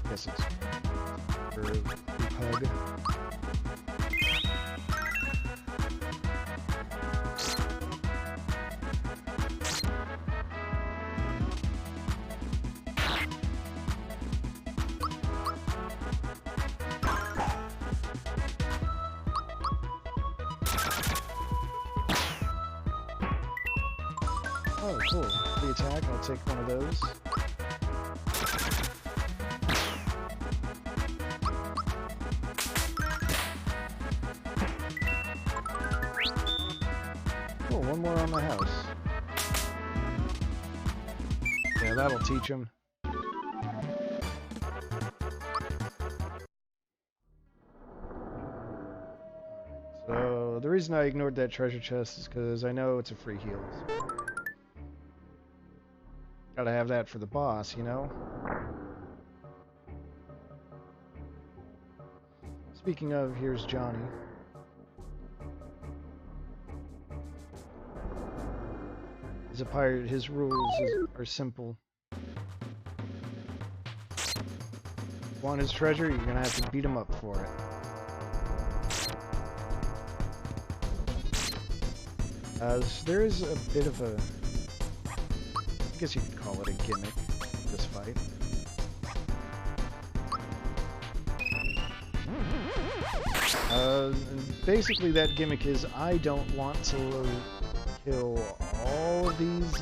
Guess it's for hug. Oh, cool. The attack, I'll take one of those. Oh, one more on my house. Yeah, that'll teach him. So, the reason I ignored that treasure chest is because I know it's a free heal. Gotta have that for the boss, you know? Speaking of, here's Johnny. He's a pirate, his rules are simple. Want his treasure, you're gonna have to beat him up for it. There is a bit of a... I guess you could call it a gimmick, this fight. Basically that gimmick is I don't want to kill all of these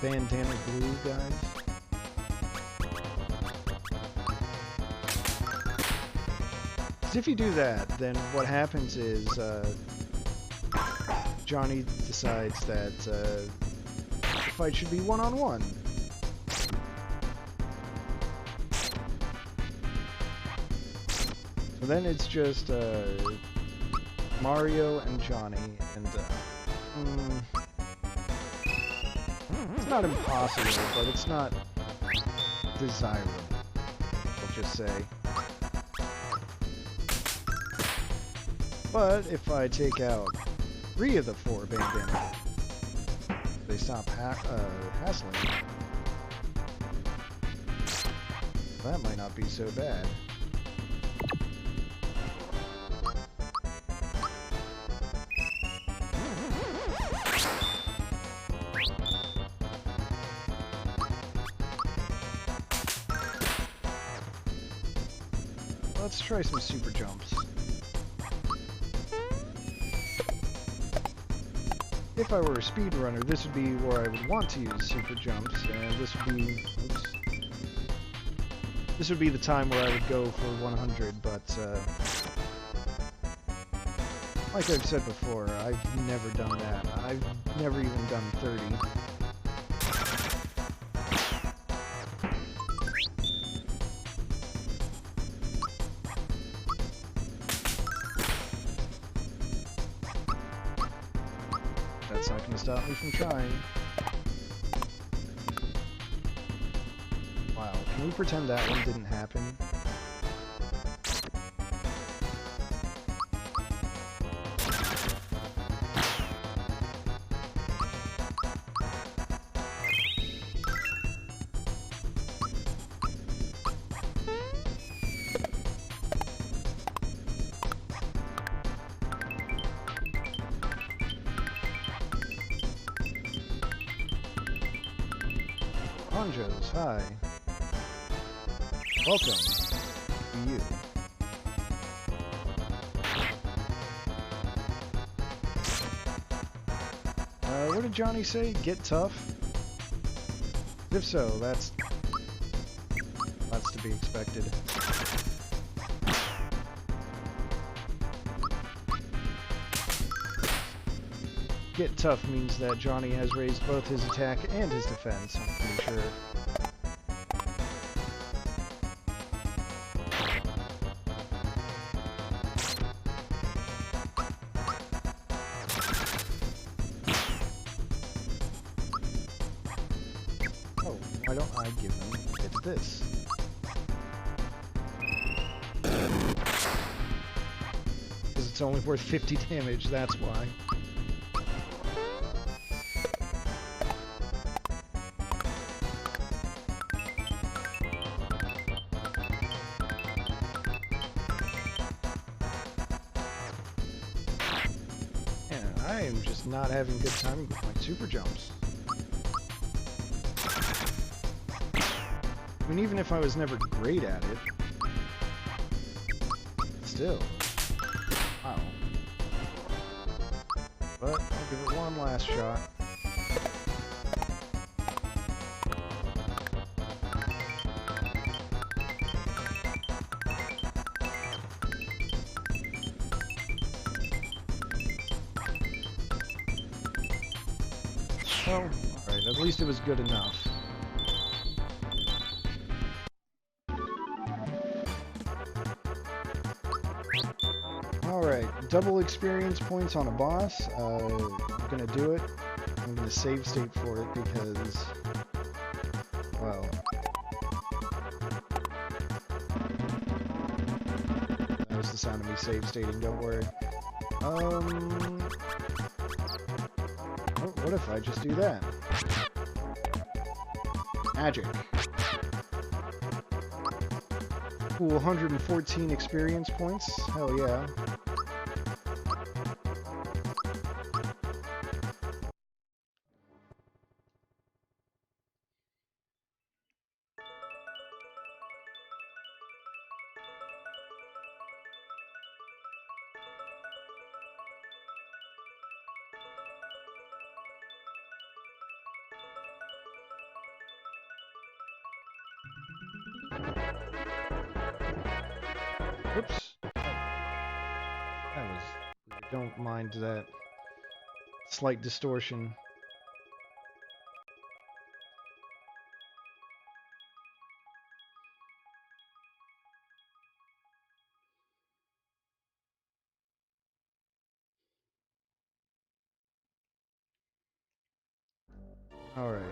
bandana blue guys. Because if you do that, then what happens is Johnny decides that the fight should be one-on-one. So then it's just Mario and Johnny, and it's not impossible, but it's not desirable, I'll just say. But if I take out 3 of the 4 bandana, they stop hassling. That might not be so bad. let's try some super jumps. If I were a speedrunner, this would be where I would want to use super jumps, and this would be... Oops. This would be the time where I would go for 100, but... like I've said before, I've never done that. I've never even done 30. That's not going to stop me from trying. Wow, can we pretend that one didn't happen? Anjos, hi. Welcome to you. What did Johnny say? Get tough? If so, that's to be expected. Get tough means that Johnny has raised both his attack and his defense, I'm pretty sure. Oh, why don't I give him a bit of this? Because it's only worth 50 damage, that's why. I am just not having good timing with my super jumps. I mean, even if I was never great at it, still, wow. But I'll give it one last shot. Well, alright, at least it was good enough. Alright, double experience points on a boss. I'm gonna do it. I'm gonna save state for it because, well, that was the sound of me save stating, don't worry. What if I just do that? Magic. Cool, 114 experience points. Hell yeah. Whoops. That was... Don't mind that slight distortion. Alright.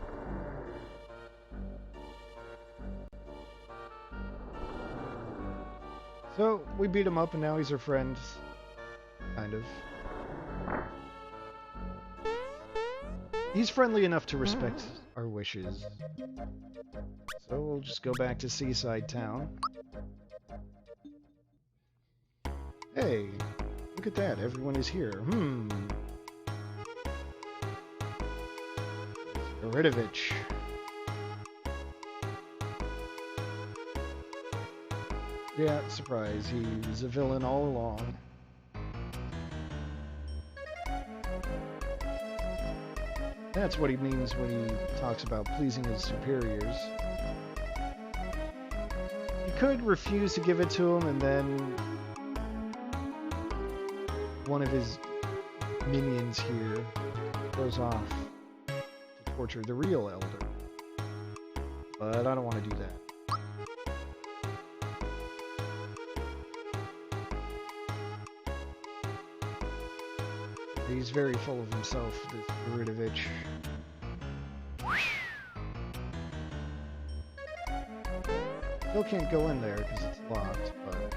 So, we beat him up and now he's our friend. Kind of. He's friendly enough to respect our wishes. So we'll just go back to Seaside Town. Hey, look at that, everyone is here. Yeah, surprise, he was a villain all along. That's what he means when he talks about pleasing his superiors. He could refuse to give it to him, and then one of his minions here goes off to torture the real elder. But I don't want to do that. He's very full of himself, this Daridovich. Still can't go in there because it's locked, but...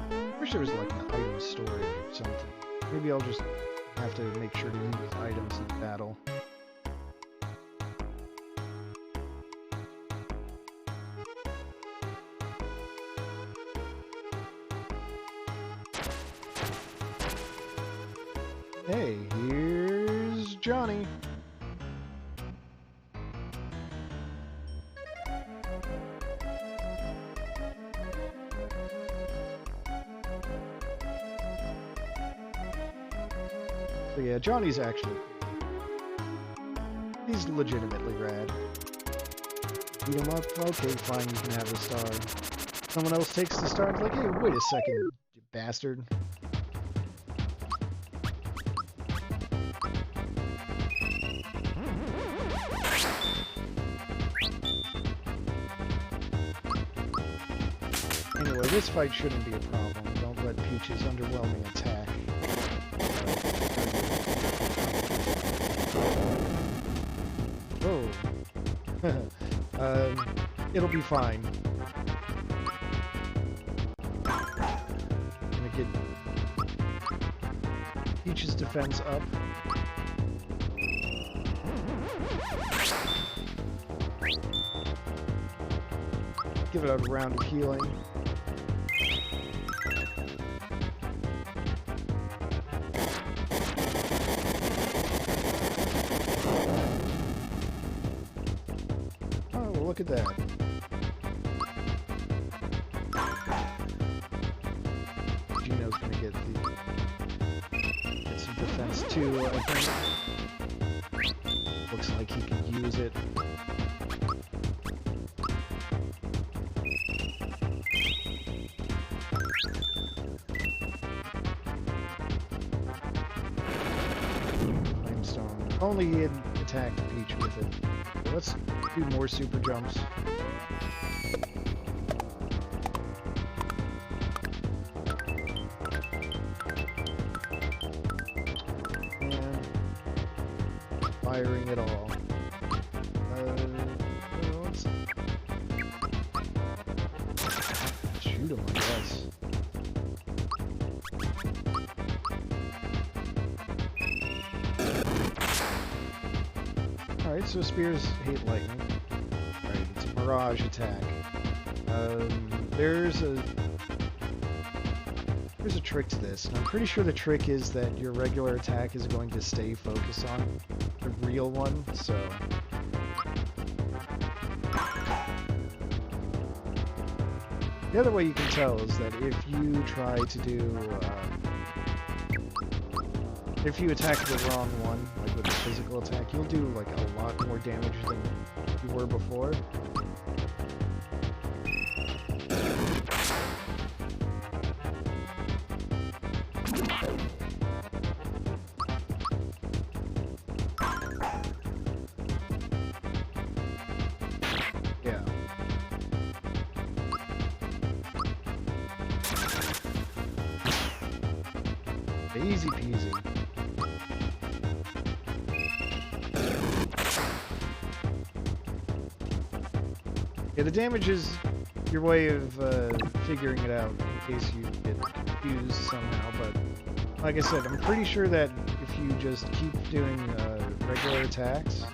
I wish there was like an item storage or something. Maybe I'll just have to make sure to use items in battle. Hey, here's Johnny. So yeah, Johnny's actually... he's legitimately rad. Beat him up? Okay, fine, you can have the star. Someone else takes the star and like, hey, wait a second, you bastard. Anyway, this fight shouldn't be a problem. Don't let Peach's underwhelming attack. Oh. It'll be fine. Gonna get Peach's defense up. Give it a round of healing. Look at that. Gino's gonna get some defense too, I think. Looks like he can use it. Limestone. Only he had attacked Peach with it. So let's do more super jumps. And firing it all. Let's shoot him, I guess. Alright, so spears hate lightning. Alright, it's a barrage attack. There's a trick to this, and I'm pretty sure the trick is that your regular attack is going to stay focused on the real one, so... The other way you can tell is that if you try to do... if you attack the wrong one, like with a physical attack, you'll do like a lot more damage than you were before. Yeah. Easy peasy. Yeah, the damage is your way of figuring it out in case you get confused somehow, but like I said, I'm pretty sure that if you just keep doing regular attacks,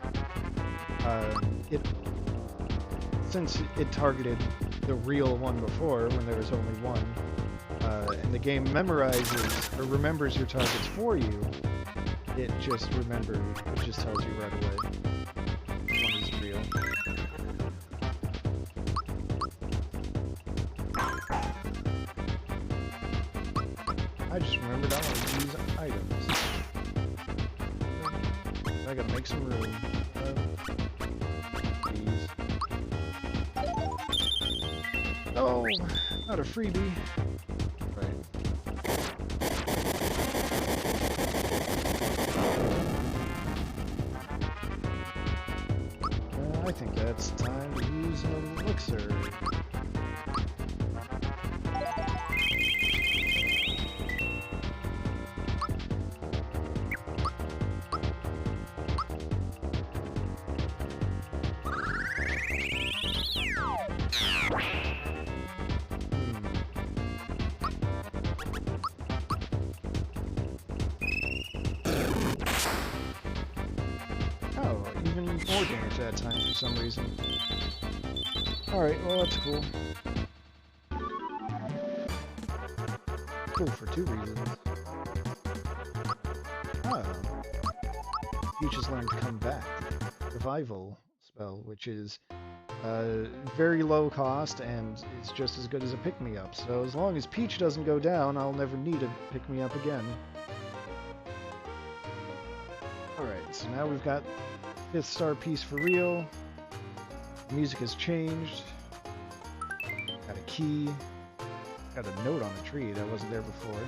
since it targeted the real one before when there was only one, and the game memorizes or remembers your targets for you, it just tells you right away which one is real. I just remembered I want to use items. I gotta make some room. Please. Oh, not a freebie. Right. I think that's time to use an elixir. Even more damage that time for some reason. Alright, well that's cool. Cool for two reasons. Oh. Peach has learned to come back. Revival spell, which is very low cost and it's just as good as a pick-me-up. So as long as Peach doesn't go down, I'll never need a pick-me-up again. Alright, so now we've got 5th star piece for real. The music has changed. Got a key. Got a note on a tree that wasn't there before.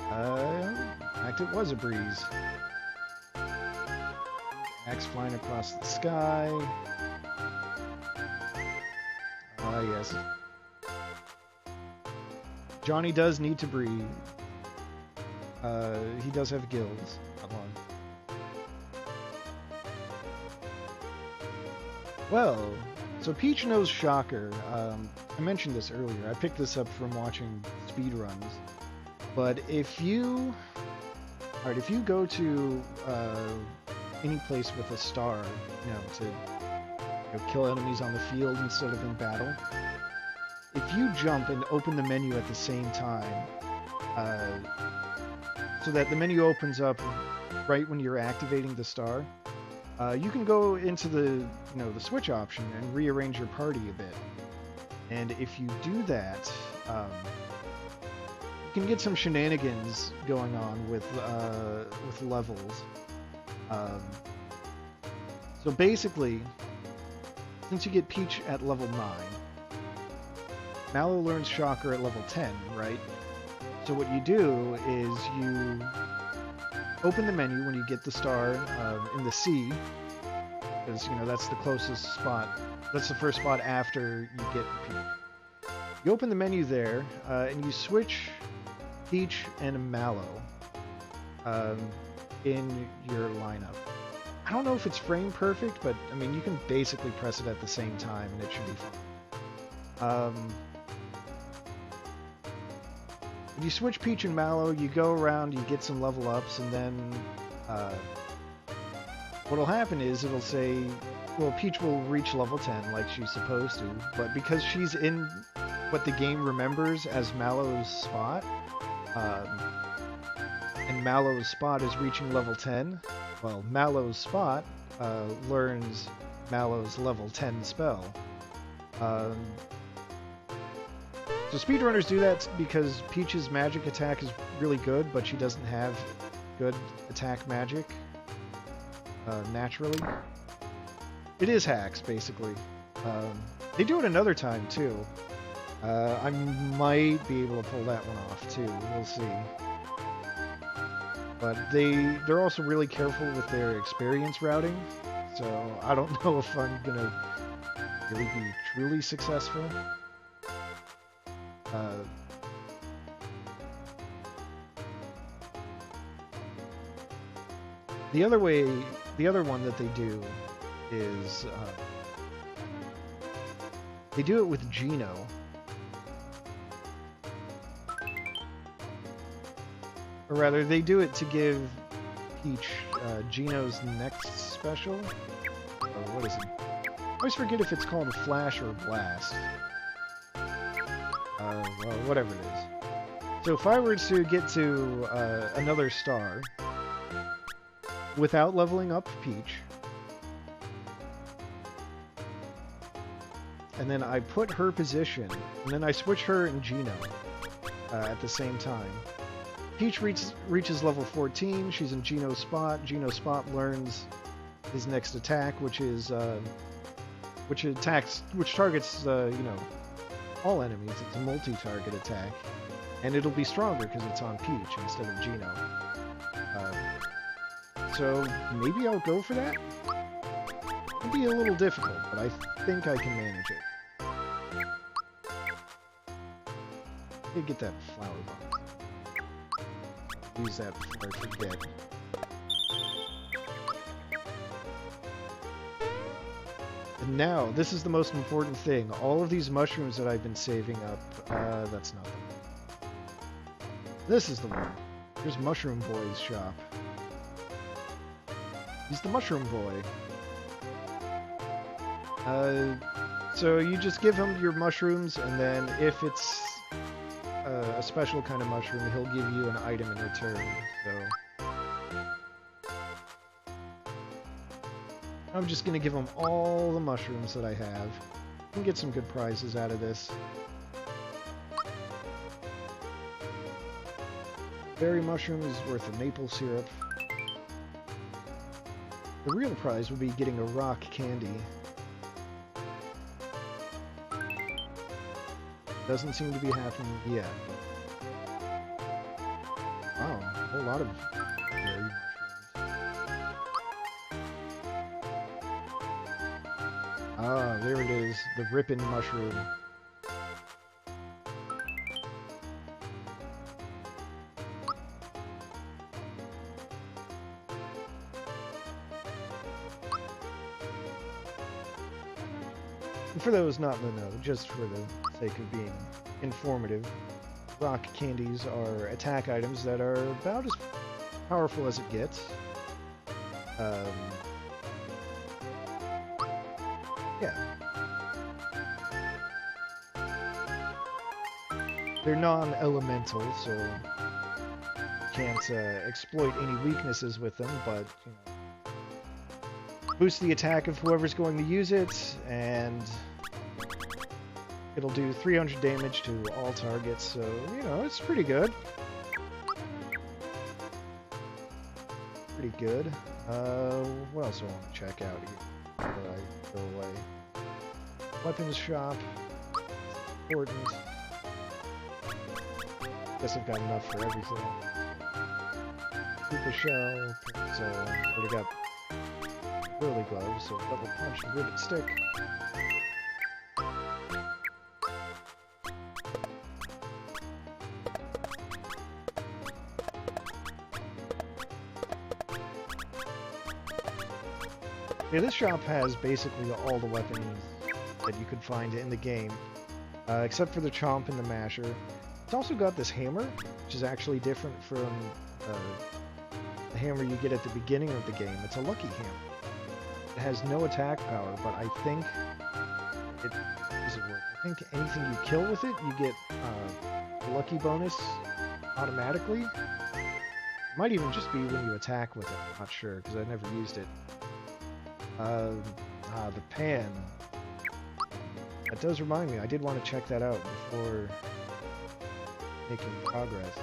In fact, it was a breeze. Axe flying across the sky. Ah, yes. Johnny does need to breathe. He does have gills. Come on. Well, so Peach knows Shocker. I mentioned this earlier. I picked this up from watching speedruns. But if you go to any place with a star, to kill enemies on the field instead of in battle, if you jump and open the menu at the same time, so that the menu opens up right when you're activating the star, you can go into the switch option and rearrange your party a bit. And if you do that, you can get some shenanigans going on with levels. So basically, since you get Peach at level 9, Mallow learns Shocker at level 10, right? So what you do is you open the menu when you get the star in the C, because that's the closest spot. That's the first spot after you get Peach. You open the menu there, and you switch Peach and Mallow in your lineup. I don't know if it's frame perfect, but I mean you can basically press it at the same time and it should be fine. When you switch Peach and Mallow, you go around, you get some level ups, and then what'll happen is it'll say, well, Peach will reach level 10 like she's supposed to, but because she's in what the game remembers as Mallow's spot, and Mallow's spot is reaching level 10, well, Mallow's spot learns Mallow's level 10 spell. So speedrunners do that because Peach's magic attack is really good, but she doesn't have good attack magic naturally. It is hacks, basically. They do it another time, too. I might be able to pull that one off, too. We'll see. But they're also really careful with their experience routing, so I don't know if I'm gonna really be truly successful. The other one that they do is they do it with Geno. Or rather, they do it to give Peach Geno's next special. Oh, what is it? I always forget if it's called a Flash or a Blast. Well, whatever it is. So if I were to get to another star without leveling up Peach, and then I put her position, and then I switch her and Geno at the same time. Peach reaches level 14, she's in Geno's spot. Geno's spot learns his next attack, which targets all enemies. It's a multi-target attack, and it'll be stronger because it's on Peach instead of Geno. So maybe I'll go for that. It'll be a little difficult, but I think I can manage it. Did get that flower bomb. Use that before I forget. And now, this is the most important thing. All of these mushrooms that I've been saving up, that's nothing. This is the one. Here's Mushroom Boy's shop. He's the Mushroom Boy. So you just give him your mushrooms, and then if it's a special kind of mushroom, he'll give you an item in return. So I'm just gonna give him all the mushrooms that I have. I can get some good prizes out of this. Berry mushroom is worth a maple syrup. The real prize would be getting a rock candy. Doesn't seem to be happening yet. Wow, a whole lot of berry mushrooms. Ah, there it is, the rippin' mushroom. And for those not in the know, just for the sake of being informative, rock candies are attack items that are about as powerful as it gets. Yeah. They're non-elemental, so you can't exploit any weaknesses with them, but you know, boost the attack of whoever's going to use it, and it'll do 300 damage to all targets, so, you know, it's pretty good. Pretty good. What else do I want to check out here before I go away? Weapons shop. Important. Guess I've got enough for everything. Super shell. So, already got whirly gloves, so double punch and rivet stick. Yeah, this shop has basically all the weapons that you could find in the game, except for the chomp and the masher. It's also got this hammer, which is actually different from the hammer you get at the beginning of the game. It's a lucky hammer. It has no attack power, but I think it does it work. I think anything you kill with it, you get a lucky bonus automatically. It might even just be when you attack with it. I'm not sure because I never used it. The pan. That does remind me, I did want to check that out before making progress.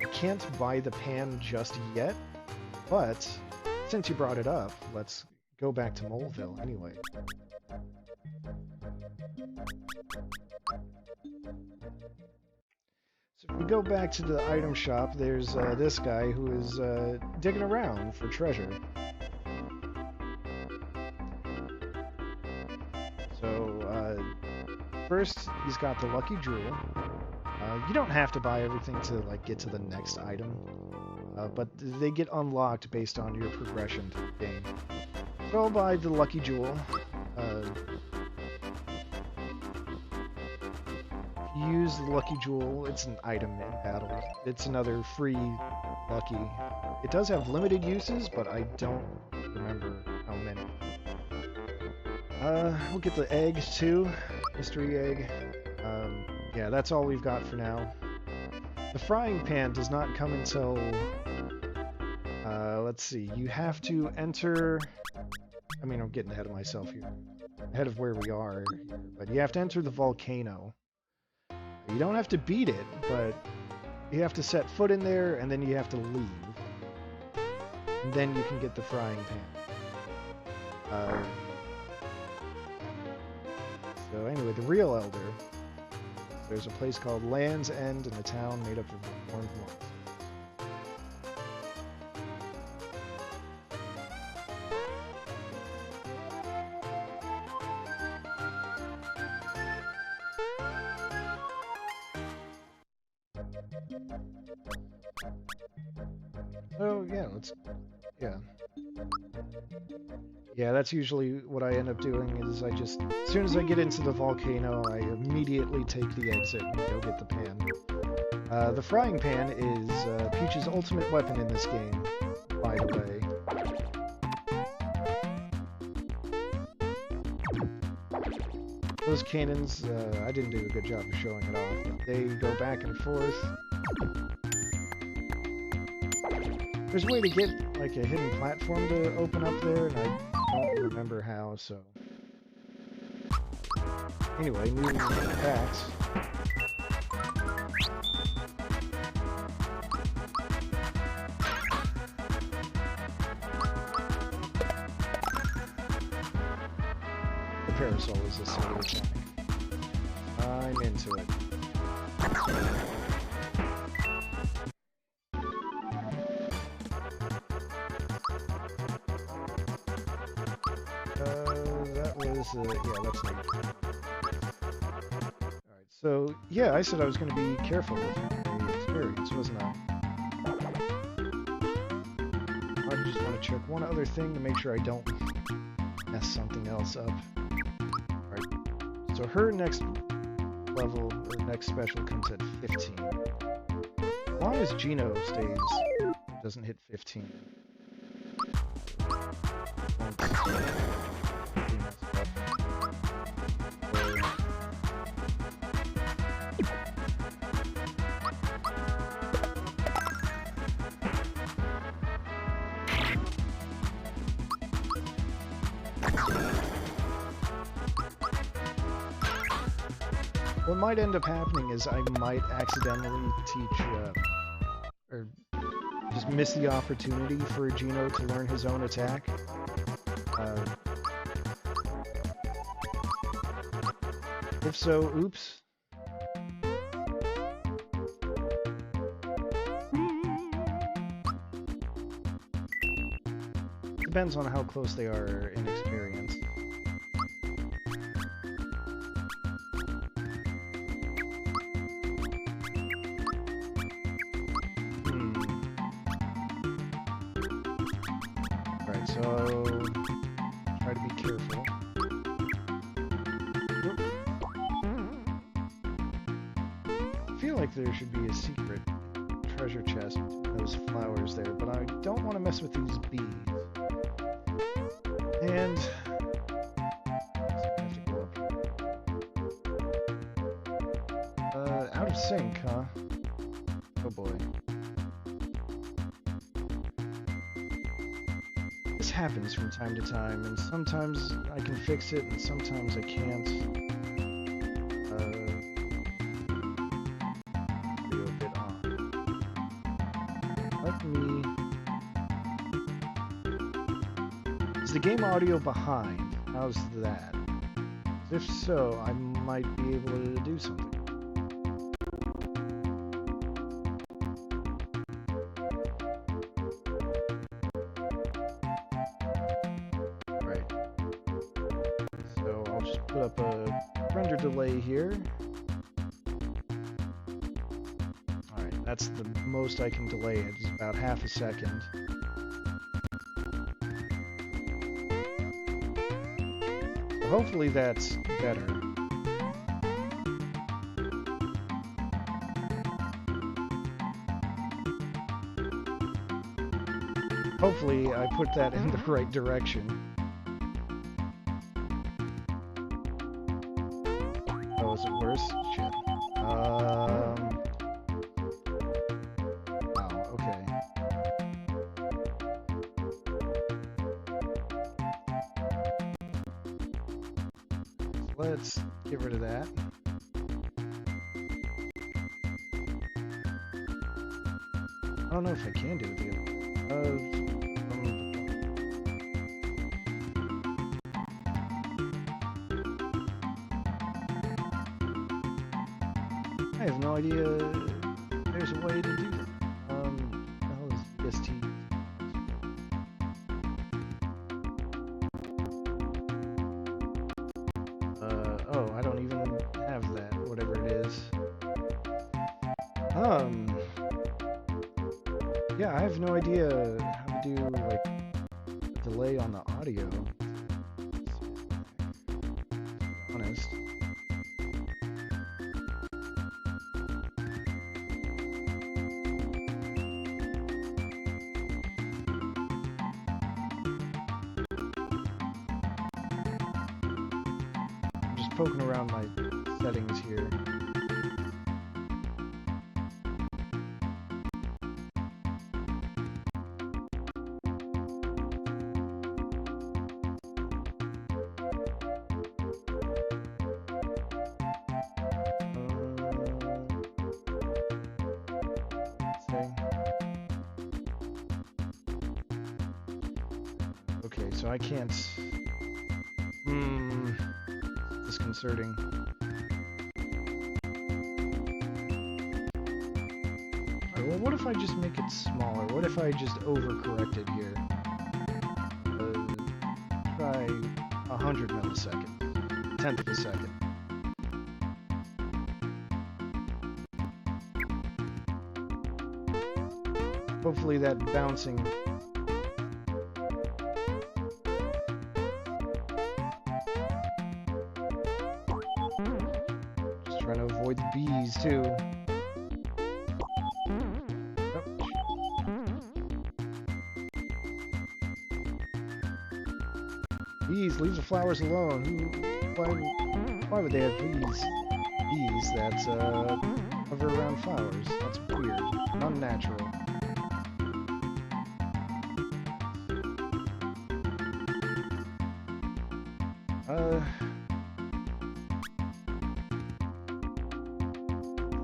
I can't buy the pan just yet, but since you brought it up, let's go back to Moleville anyway. So if we go back to the item shop, there's this guy who is digging around for treasure. So, first, he's got the Lucky Jewel. You don't have to buy everything to like get to the next item, but they get unlocked based on your progression through the game. So I'll buy the Lucky Jewel. Use the Lucky Jewel. It's an item in battle. It's another free Lucky. It does have limited uses, but I don't remember how many. We'll get the egg too, mystery egg. Yeah, that's all we've got for now. The frying pan does not come until, let's see, you have to enter, I mean, I'm getting ahead of myself here, ahead of where we are here, but you have to enter the volcano. You don't have to beat it, but you have to set foot in there, and then you have to leave. And then you can get the frying pan. So anyway, the real Elder, there's a place called Land's End in a town made up of reformed monks. Oh yeah, yeah, that's usually what I end up doing is as soon as I get into the volcano, I immediately take the exit and go get the pan. The frying pan is Peach's ultimate weapon in this game, by the way. Those cannons, I didn't do a good job of showing it off, but they go back and forth. There's a way to get, like, a hidden platform to open up there, and I don't remember how, so... Anyway, moving to the packs. The parasol is a silly attack. I'm into it. Yeah, let's leave. Alright, so, yeah, I said I was going to be careful with my experience, wasn't I? I just want to check one other thing to make sure I don't mess something else up. Alright, so her next level, or next special comes at 15. As long as Gino doesn't hit 15. What might end up happening is I might accidentally teach, or just miss the opportunity for Gino to learn his own attack. If so, oops. Depends on how close they are in experience. Alright, so try to be careful. I feel like there should be a secret treasure chest with those flowers there, but I don't want to mess with these bees. And I have to go up here. Out of sync, huh? Oh boy. This happens from time to time, and sometimes I can fix it, and sometimes I can't. Be a bit on. Let me... Is the game audio behind? How's that? If so, I might be able to do something. Right. So I'll just put up a render delay here. Alright, that's the most I can delay it. It's about half a second. Hopefully that's better. Hopefully I put that in the right direction. Oh, is it worse? Shit. let's get rid of that. I don't know if I can do it the other way. I have no idea there's a way to do that. What the hell is VST? Oh, I don't even have that, whatever it is. Yeah, I have no idea how to do, like, a delay on the audio. To be honest. I'm just poking around my settings here. Okay, so I can't. Disconcerting. Alright, well, what if I just make it smaller? What if I just overcorrect it here? Try 100 milliseconds, 1/10 of a second. Hopefully that bouncing. Just trying to avoid the bees too. Bees, leave the flowers alone. Why would they have bees? Bees that hover around flowers. That's weird. Unnatural.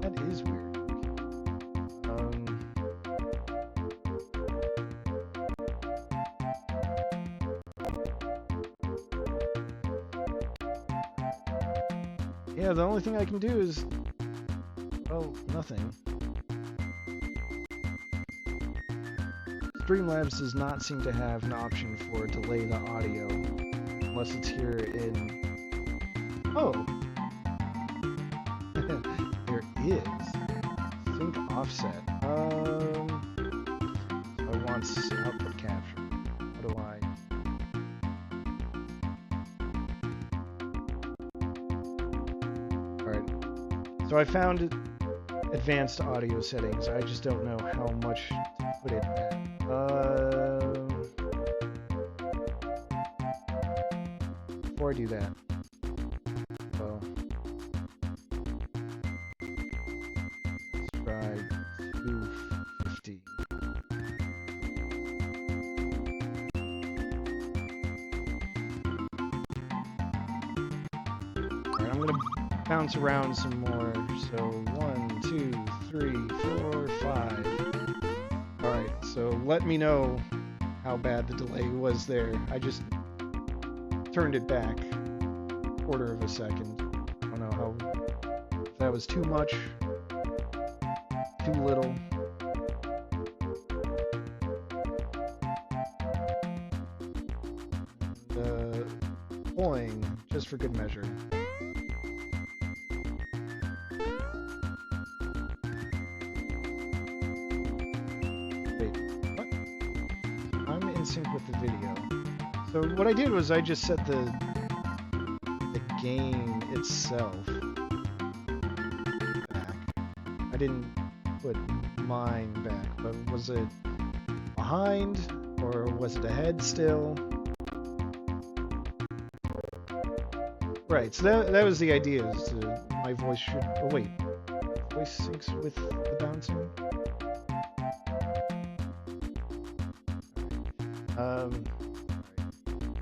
That is weird. Yeah, the only thing I can do is, well, nothing. Streamlabs does not seem to have an option for delay the audio, unless it's here in... Oh! There is. Sync offset. I want output capture. How do I... So I found advanced audio settings. I just don't know how much to put it at. Before I do that, well, let's try 250. Alright, I'm gonna bounce around some more. So 1, 2, 3, 4, 5. Alright, so let me know how bad the delay was there. I just turned it back a quarter of a second. I don't know how, if that was too much, too little. Pulling, just for good measure. Sync with the video. So what I did was I just set the gain itself back. I didn't put mine back, but was it behind or was it ahead still? Right, so that was the idea, is my voice should... Oh wait, voice syncs with the bouncing?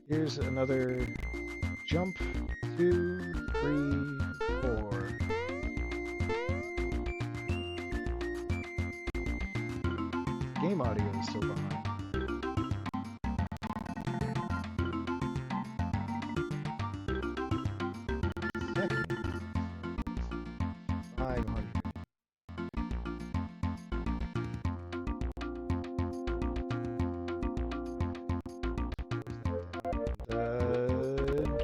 Here's another jump, 2, 3, 4. Game audio is still behind. Second. 500.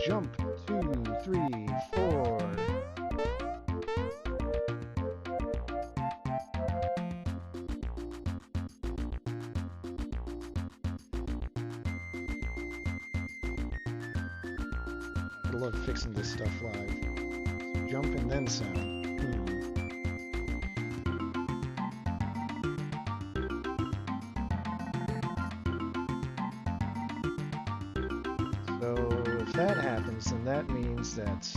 Jump, 2, 3, 4. I love fixing this stuff live. Jump and then sound. So if that happens, then that means that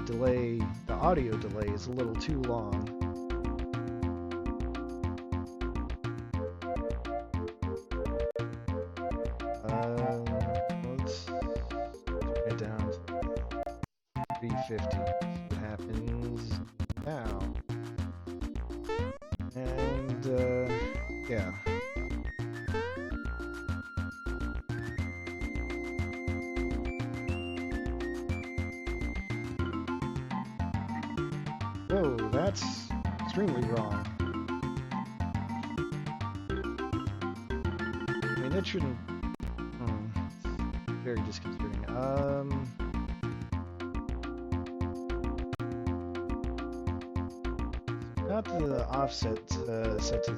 the audio delay is a little too long. Let's turn it down to 350. What happens now? And yeah. Whoa, that's extremely wrong. I mean, it shouldn't. It's very disconcerting. Not the offset set to.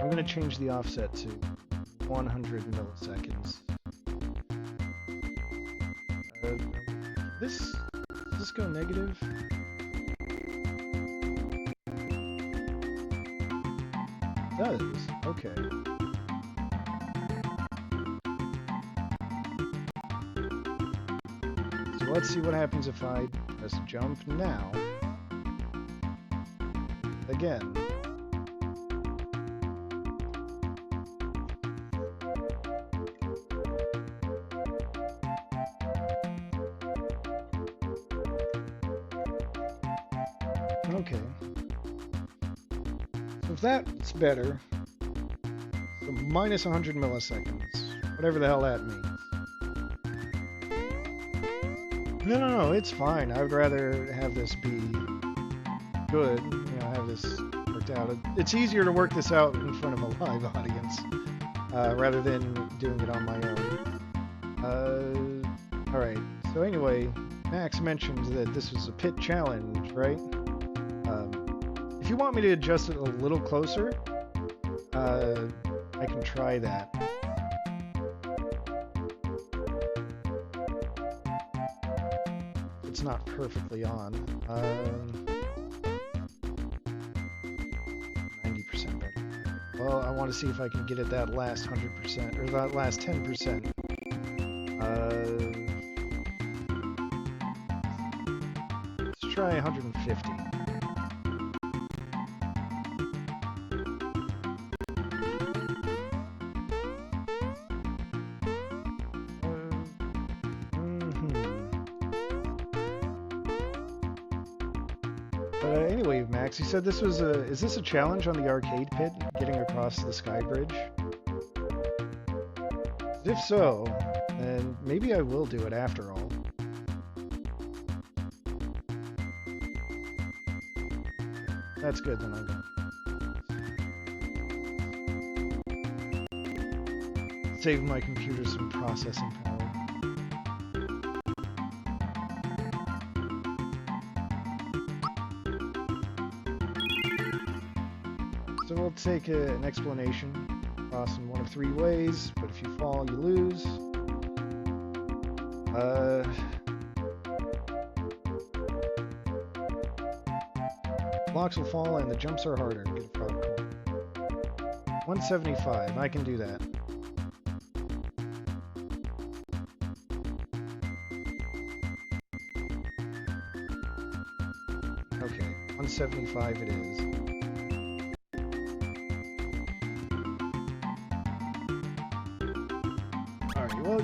I'm gonna change the offset to 100 milliseconds. Does this go negative? It does. Okay. So let's see what happens if I press jump now. Again. Okay. So if that's better, so minus 100 milliseconds, whatever the hell that means. No, it's fine. I would rather have this be good, have this worked out. It's easier to work this out in front of a live audience, rather than doing it on my own. Alright, so anyway, Max mentioned that this was a pit challenge, right? If you want me to adjust it a little closer, I can try that. It's not perfectly on. 90% better. Well, I want to see if I can get it that last 100%, or that last 10%. Let's try 150. Anyway, Max, you said this was is this a challenge on the arcade pit, getting across the sky bridge? If so, then maybe I will do it after all. That's good, then I'm going. Save my computer some processing power. So we'll take an explanation. Cross in one of 3 ways, but if you fall, you lose. Blocks will fall and the jumps are harder. Get a frog coin. 175. I can do that. Okay, 175 it is.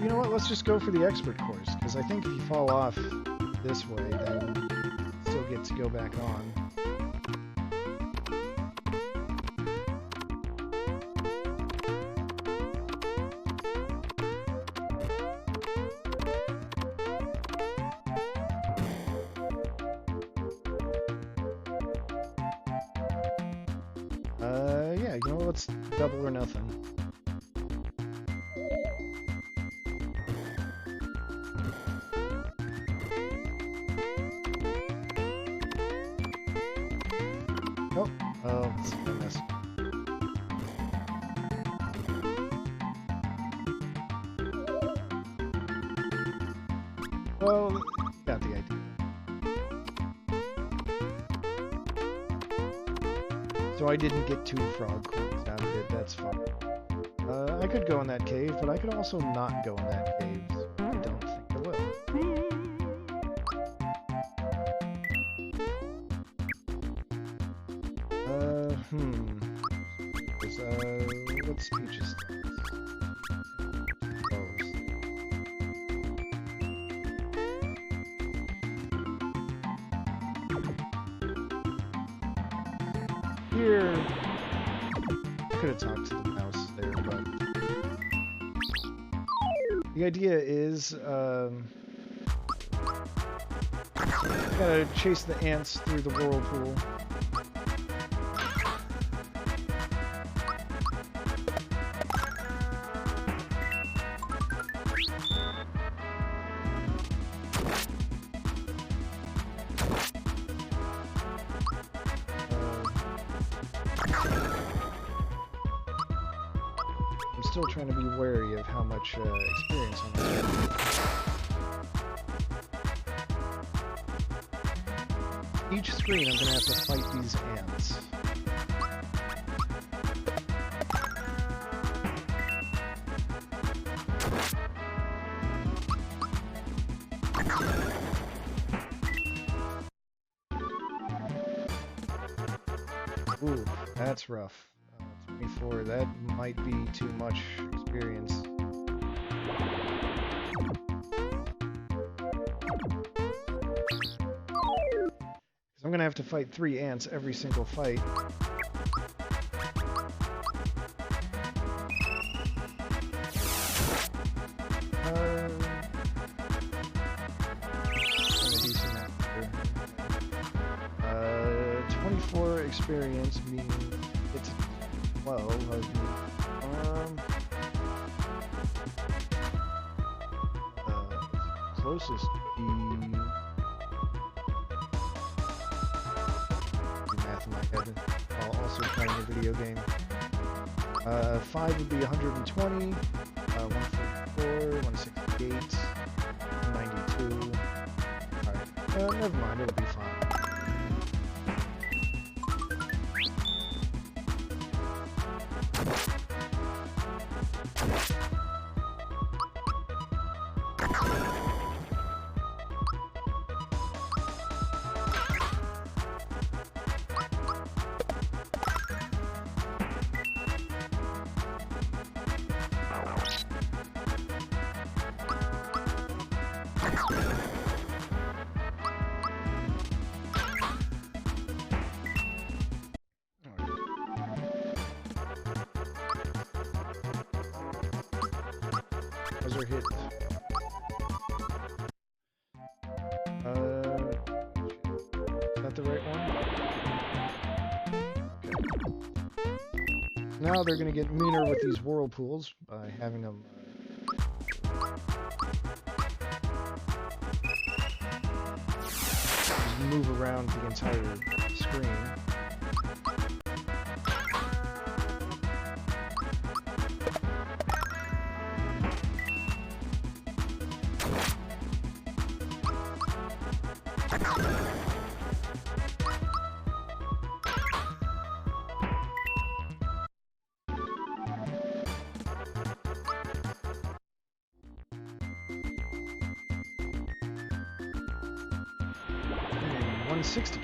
you know what? Let's just go for the expert course, because I think if you fall off this way, then you still get to go back on. Yeah, you know what? Let's double or nothing. Oh, it's a mess. Well, got the idea. So I didn't get 2 frog coins out of it, that's fine. I could go in that cave, but I could also not go in that cave. So I don't think I will. What's Peach's stats? Here, I could have talked to the mouse there, but the idea is, gotta chase the ants through the whirlpool. I'm still trying to be wary of how much experience I'm getting. Each screen I'm gonna have to fight these ants. Ooh, that's rough. 24, that might be too much experience. Because I'm gonna have to fight 3 ants every single fight. Gonna do some 24 experience means it's 12 of me. Closest would be math in my head while also playing a video game. 5 would be 120, 144, 168, 92. Alright, never mind, it'll be fine. Those are hit. Is that the right one? Okay. Now they're gonna get meaner with these whirlpools by having them move around the entire screen. $160.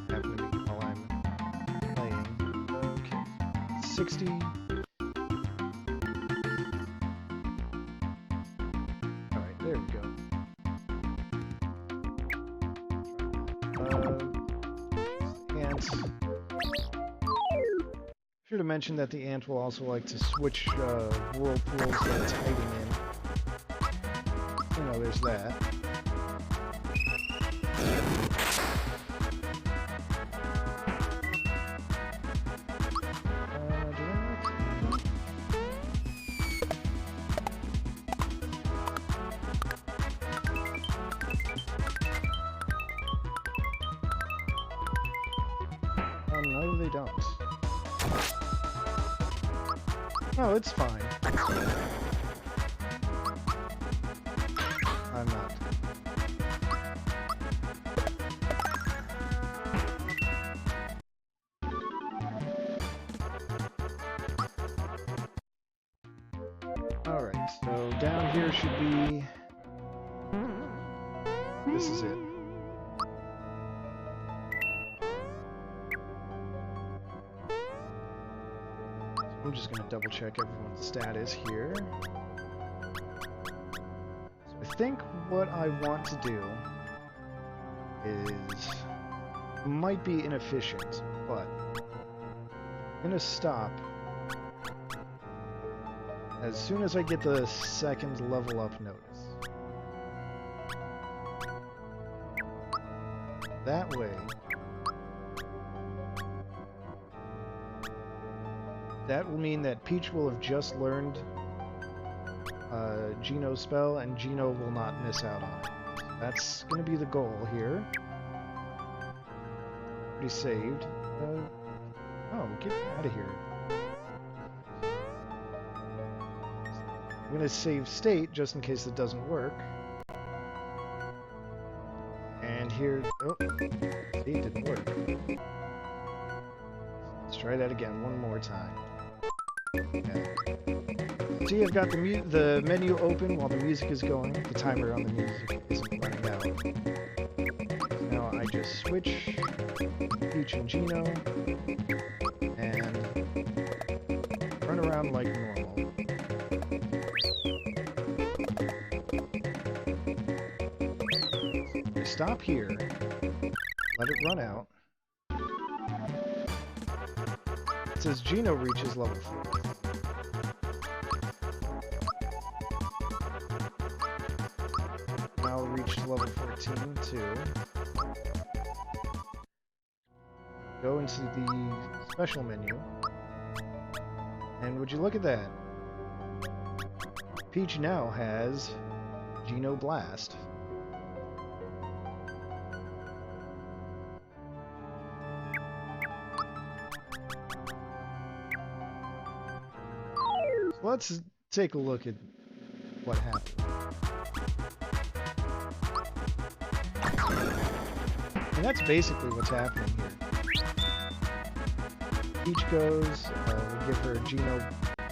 Happened to me while I'm playing. Okay. 60. Alright, there we go. Ants. Should have mentioned that the ant will also like to switch whirlpools that it's hiding in. You know, there's that. No, they don't. No, it's fine. I'm not. Alright, so down here should be... This is it. I'm just going to double check everyone's status here. So I think what I want to do is... might be inefficient, but I'm going to stop as soon as I get the second level up notice. That way... that will mean that Peach will have just learned Geno's spell, and Geno will not miss out on it. So that's going to be the goal here. Already saved. Oh, get out of here. I'm going to save state just in case it doesn't work. And here... oh, see, it didn't work. Let's try that again one more time. Okay. See, I've got the menu open while the music is going. The timer on the music isn't running out. Now I just switch Peach and Geno and run around like normal. I stop here, let it run out. It says Geno reaches level 4. Now reached level 14 too. Go into the special menu. And would you look at that? Peach now has Geno Blast. Let's take a look at what happened. And that's basically what's happening here. Peach goes, we give her Geno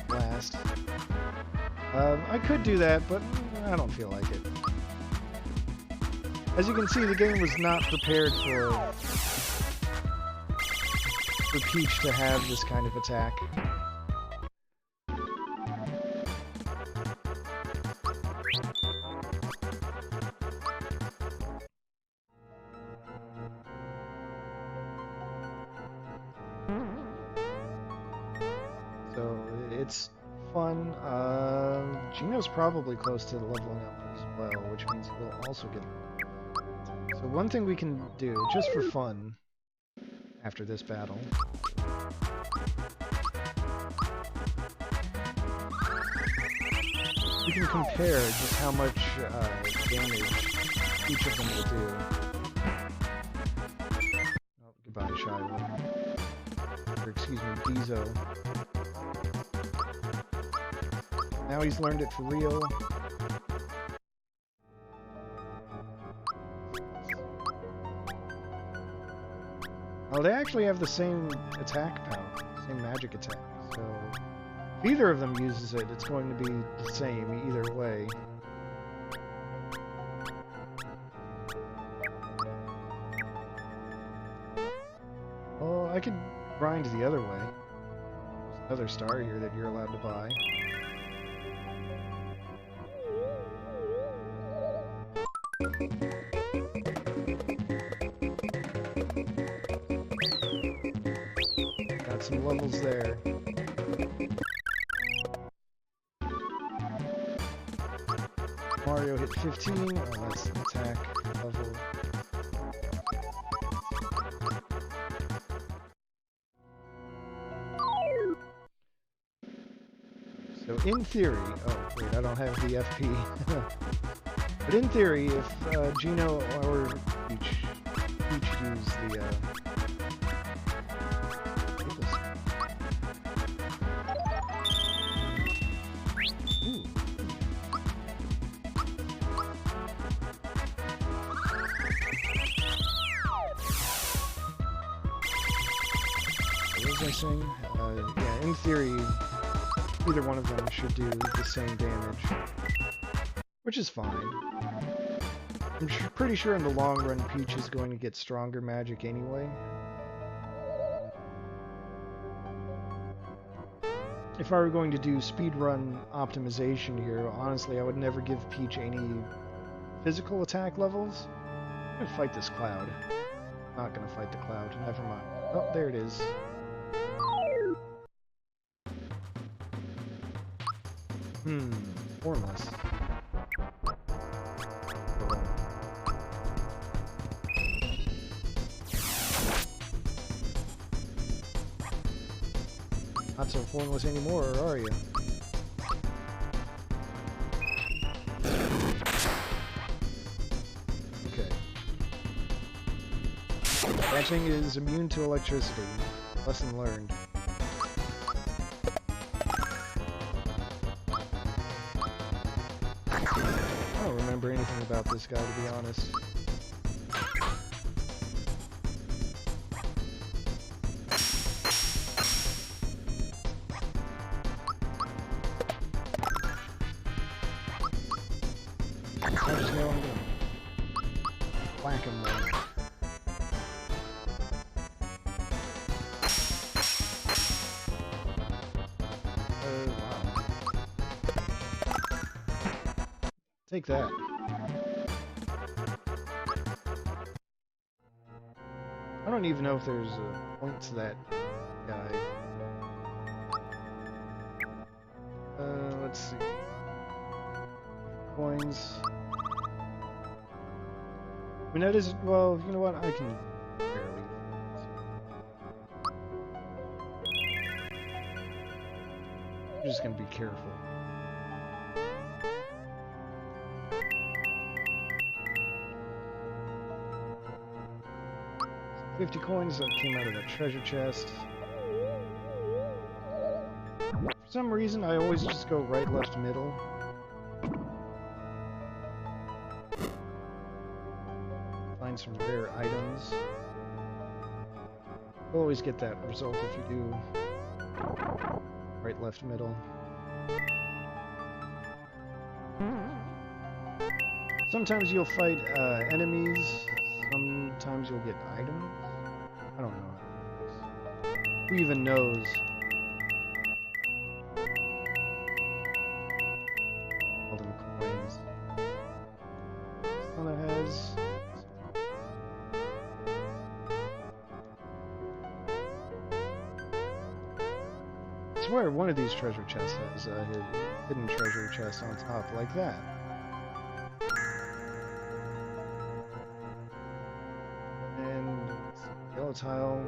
Blast. I could do that, but I don't feel like it. As you can see, the game was not prepared for Peach to have this kind of attack. So it's fun. Geno's probably close to leveling up as well, which means he'll also get... So one thing we can do, just for fun, after this battle, we can compare just how much damage each of them will do. Oh, goodbye, Shiloh. Or excuse me, Bezo. Now he's learned it for real. Oh, they actually have the same attack power, same magic attack, so if either of them uses it, it's going to be the same either way. Oh, I could grind the other way. Another star here that you're allowed to buy. Got some levels there. Mario hit 15. Oh, that's an attack level. So in theory, oh wait, I don't have the FP. But in theory, if Gino or Peach use the ooh. What was I saying? Yeah, in theory, either one of them should do the same damage, which is fine. I'm pretty sure in the long run Peach is going to get stronger magic anyway. If I were going to do speedrun optimization here, honestly I would never give Peach any physical attack levels. I'm gonna fight this cloud. Not gonna fight the cloud, never mind. Oh, there it is. Formless. Not so formless anymore, or are you? Okay. That thing is immune to electricity. Lesson learned. I don't remember anything about this guy, to be honest. I just know I'm gonna whack him one. Wow. Take that. I don't even know if there's a point to that guy. Let's see. Coins. I mean, that is, well, you know what, I can barely. I'm just gonna be careful. 50 coins that came out of the treasure chest. For some reason, I always just go right, left, middle. Find some rare items. You'll always get that result if you do right, left, middle. Sometimes you'll fight enemies, sometimes you'll get items. I don't know. Who even knows? All them coins. This one that has. I swear one of these treasure chests has a hidden treasure chest on top like that. Tile.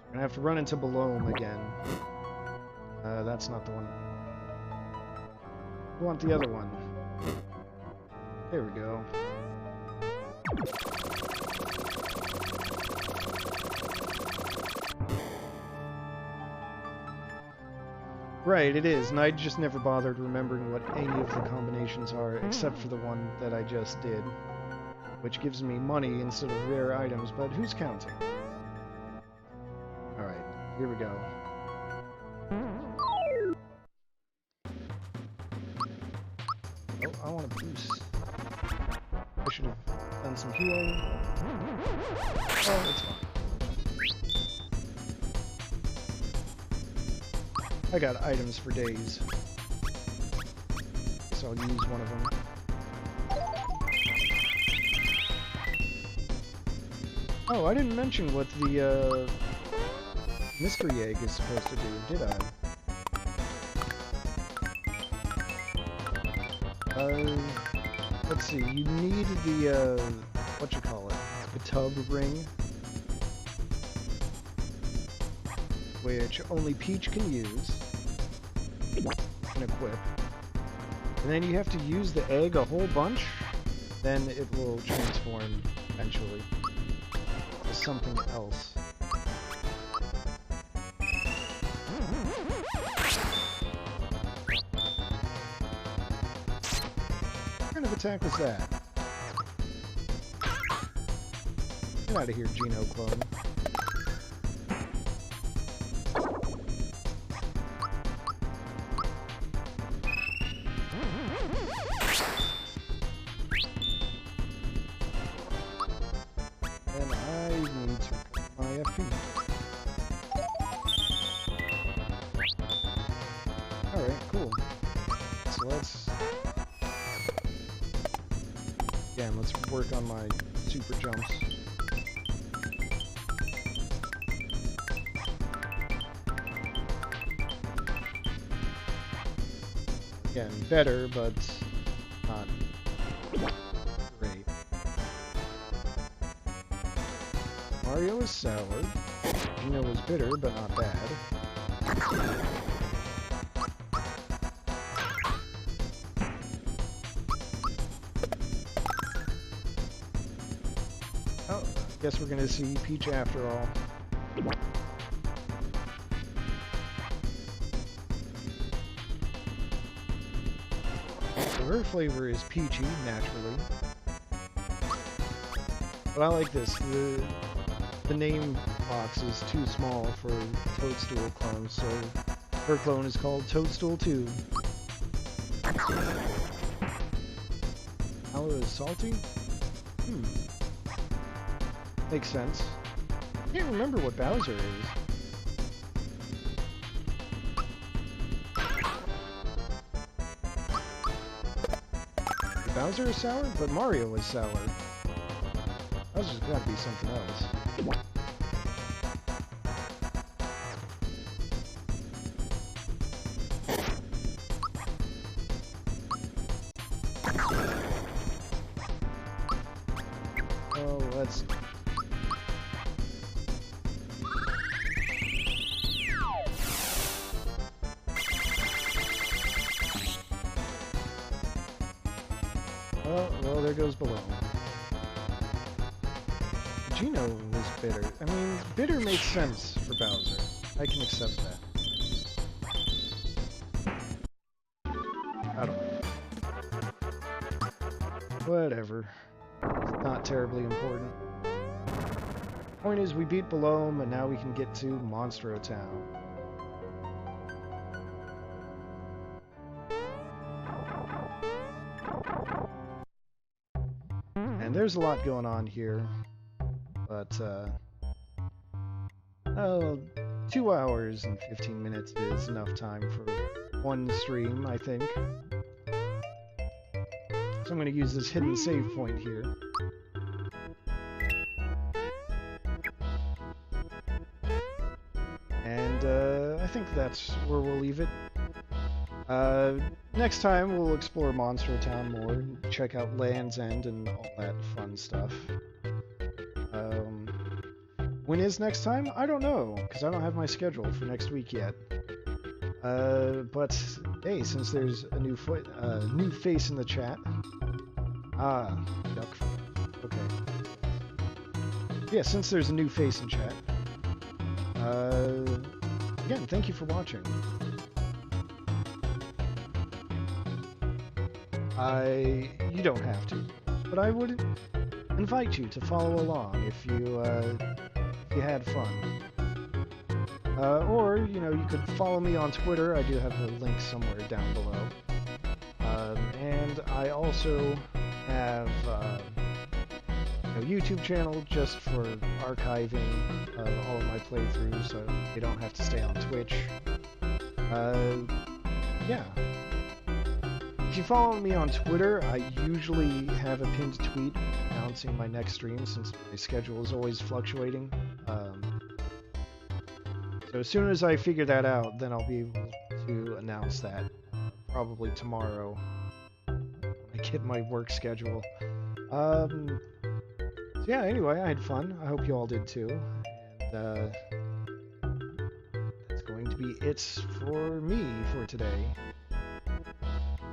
We're gonna have to run into Belome again. That's not the one. We want the other one. There we go. Right, it is, and I just never bothered remembering what any of the combinations are, except for the one that I just did. Which gives me money instead of rare items, but who's counting? Alright, here we go. Oh, I want to boost. I should have done some healing. Oh, it's fine. I got items for days. Guess I'll use one of them. Oh, I didn't mention what the mystery egg is supposed to do, did I? Let's see, you need the, the tub ring, which only Peach can use and equip. And then you have to use the egg a whole bunch, then it will transform eventually to something else. What kind of attack was that? Get out of here, Geno clone. And I need to recover my FP. Alright, cool. So let's work on my super jumps. Again, better, but not great. Mario is sour. Geno is bitter, but not bad. Oh, guess we're gonna see Peach after all. So her flavor is peachy, naturally. But I like this. The name box is too small for Toadstool clones, so her clone is called Toadstool 2. Mallow is salty? Makes sense. I can't remember what Bowser is. Bowser is sour, but Mario is sour. Bowser's gotta be something else. Oh, let's... Oh, well, there goes below. Geno was bitter. I mean, bitter makes sense for Bowser. I can accept that. I don't know. Whatever. It's not terribly important. Point is, we beat Belome, and now we can get to Monstro Town. And there's a lot going on here, but, oh, 2 hours and 15 minutes is enough time for one stream, I think. So I'm going to use this hidden save point here. And, I think that's where we'll leave it. Next time we'll explore Monstro Town more, check out Land's End and all that fun stuff. When is next time? I don't know, because I don't have my schedule for next week yet. But hey, since there's a new face in the chat. Ah, duck. Okay. Yeah, since there's a new face in chat. Again, thank you for watching. You don't have to, but I would invite you to follow along if you had fun. Or, you know, you could follow me on Twitter. I do have a link somewhere down below. And I also have a YouTube channel just for archiving all of my playthroughs, so you don't have to stay on Twitch. Yeah. If you follow me on Twitter, I usually have a pinned tweet announcing my next stream since my schedule is always fluctuating. So as soon as I figure that out, then I'll be able to announce that. Probably tomorrow when I get my work schedule. So yeah, anyway, I had fun. I hope you all did too. And that's going to be it for me for today.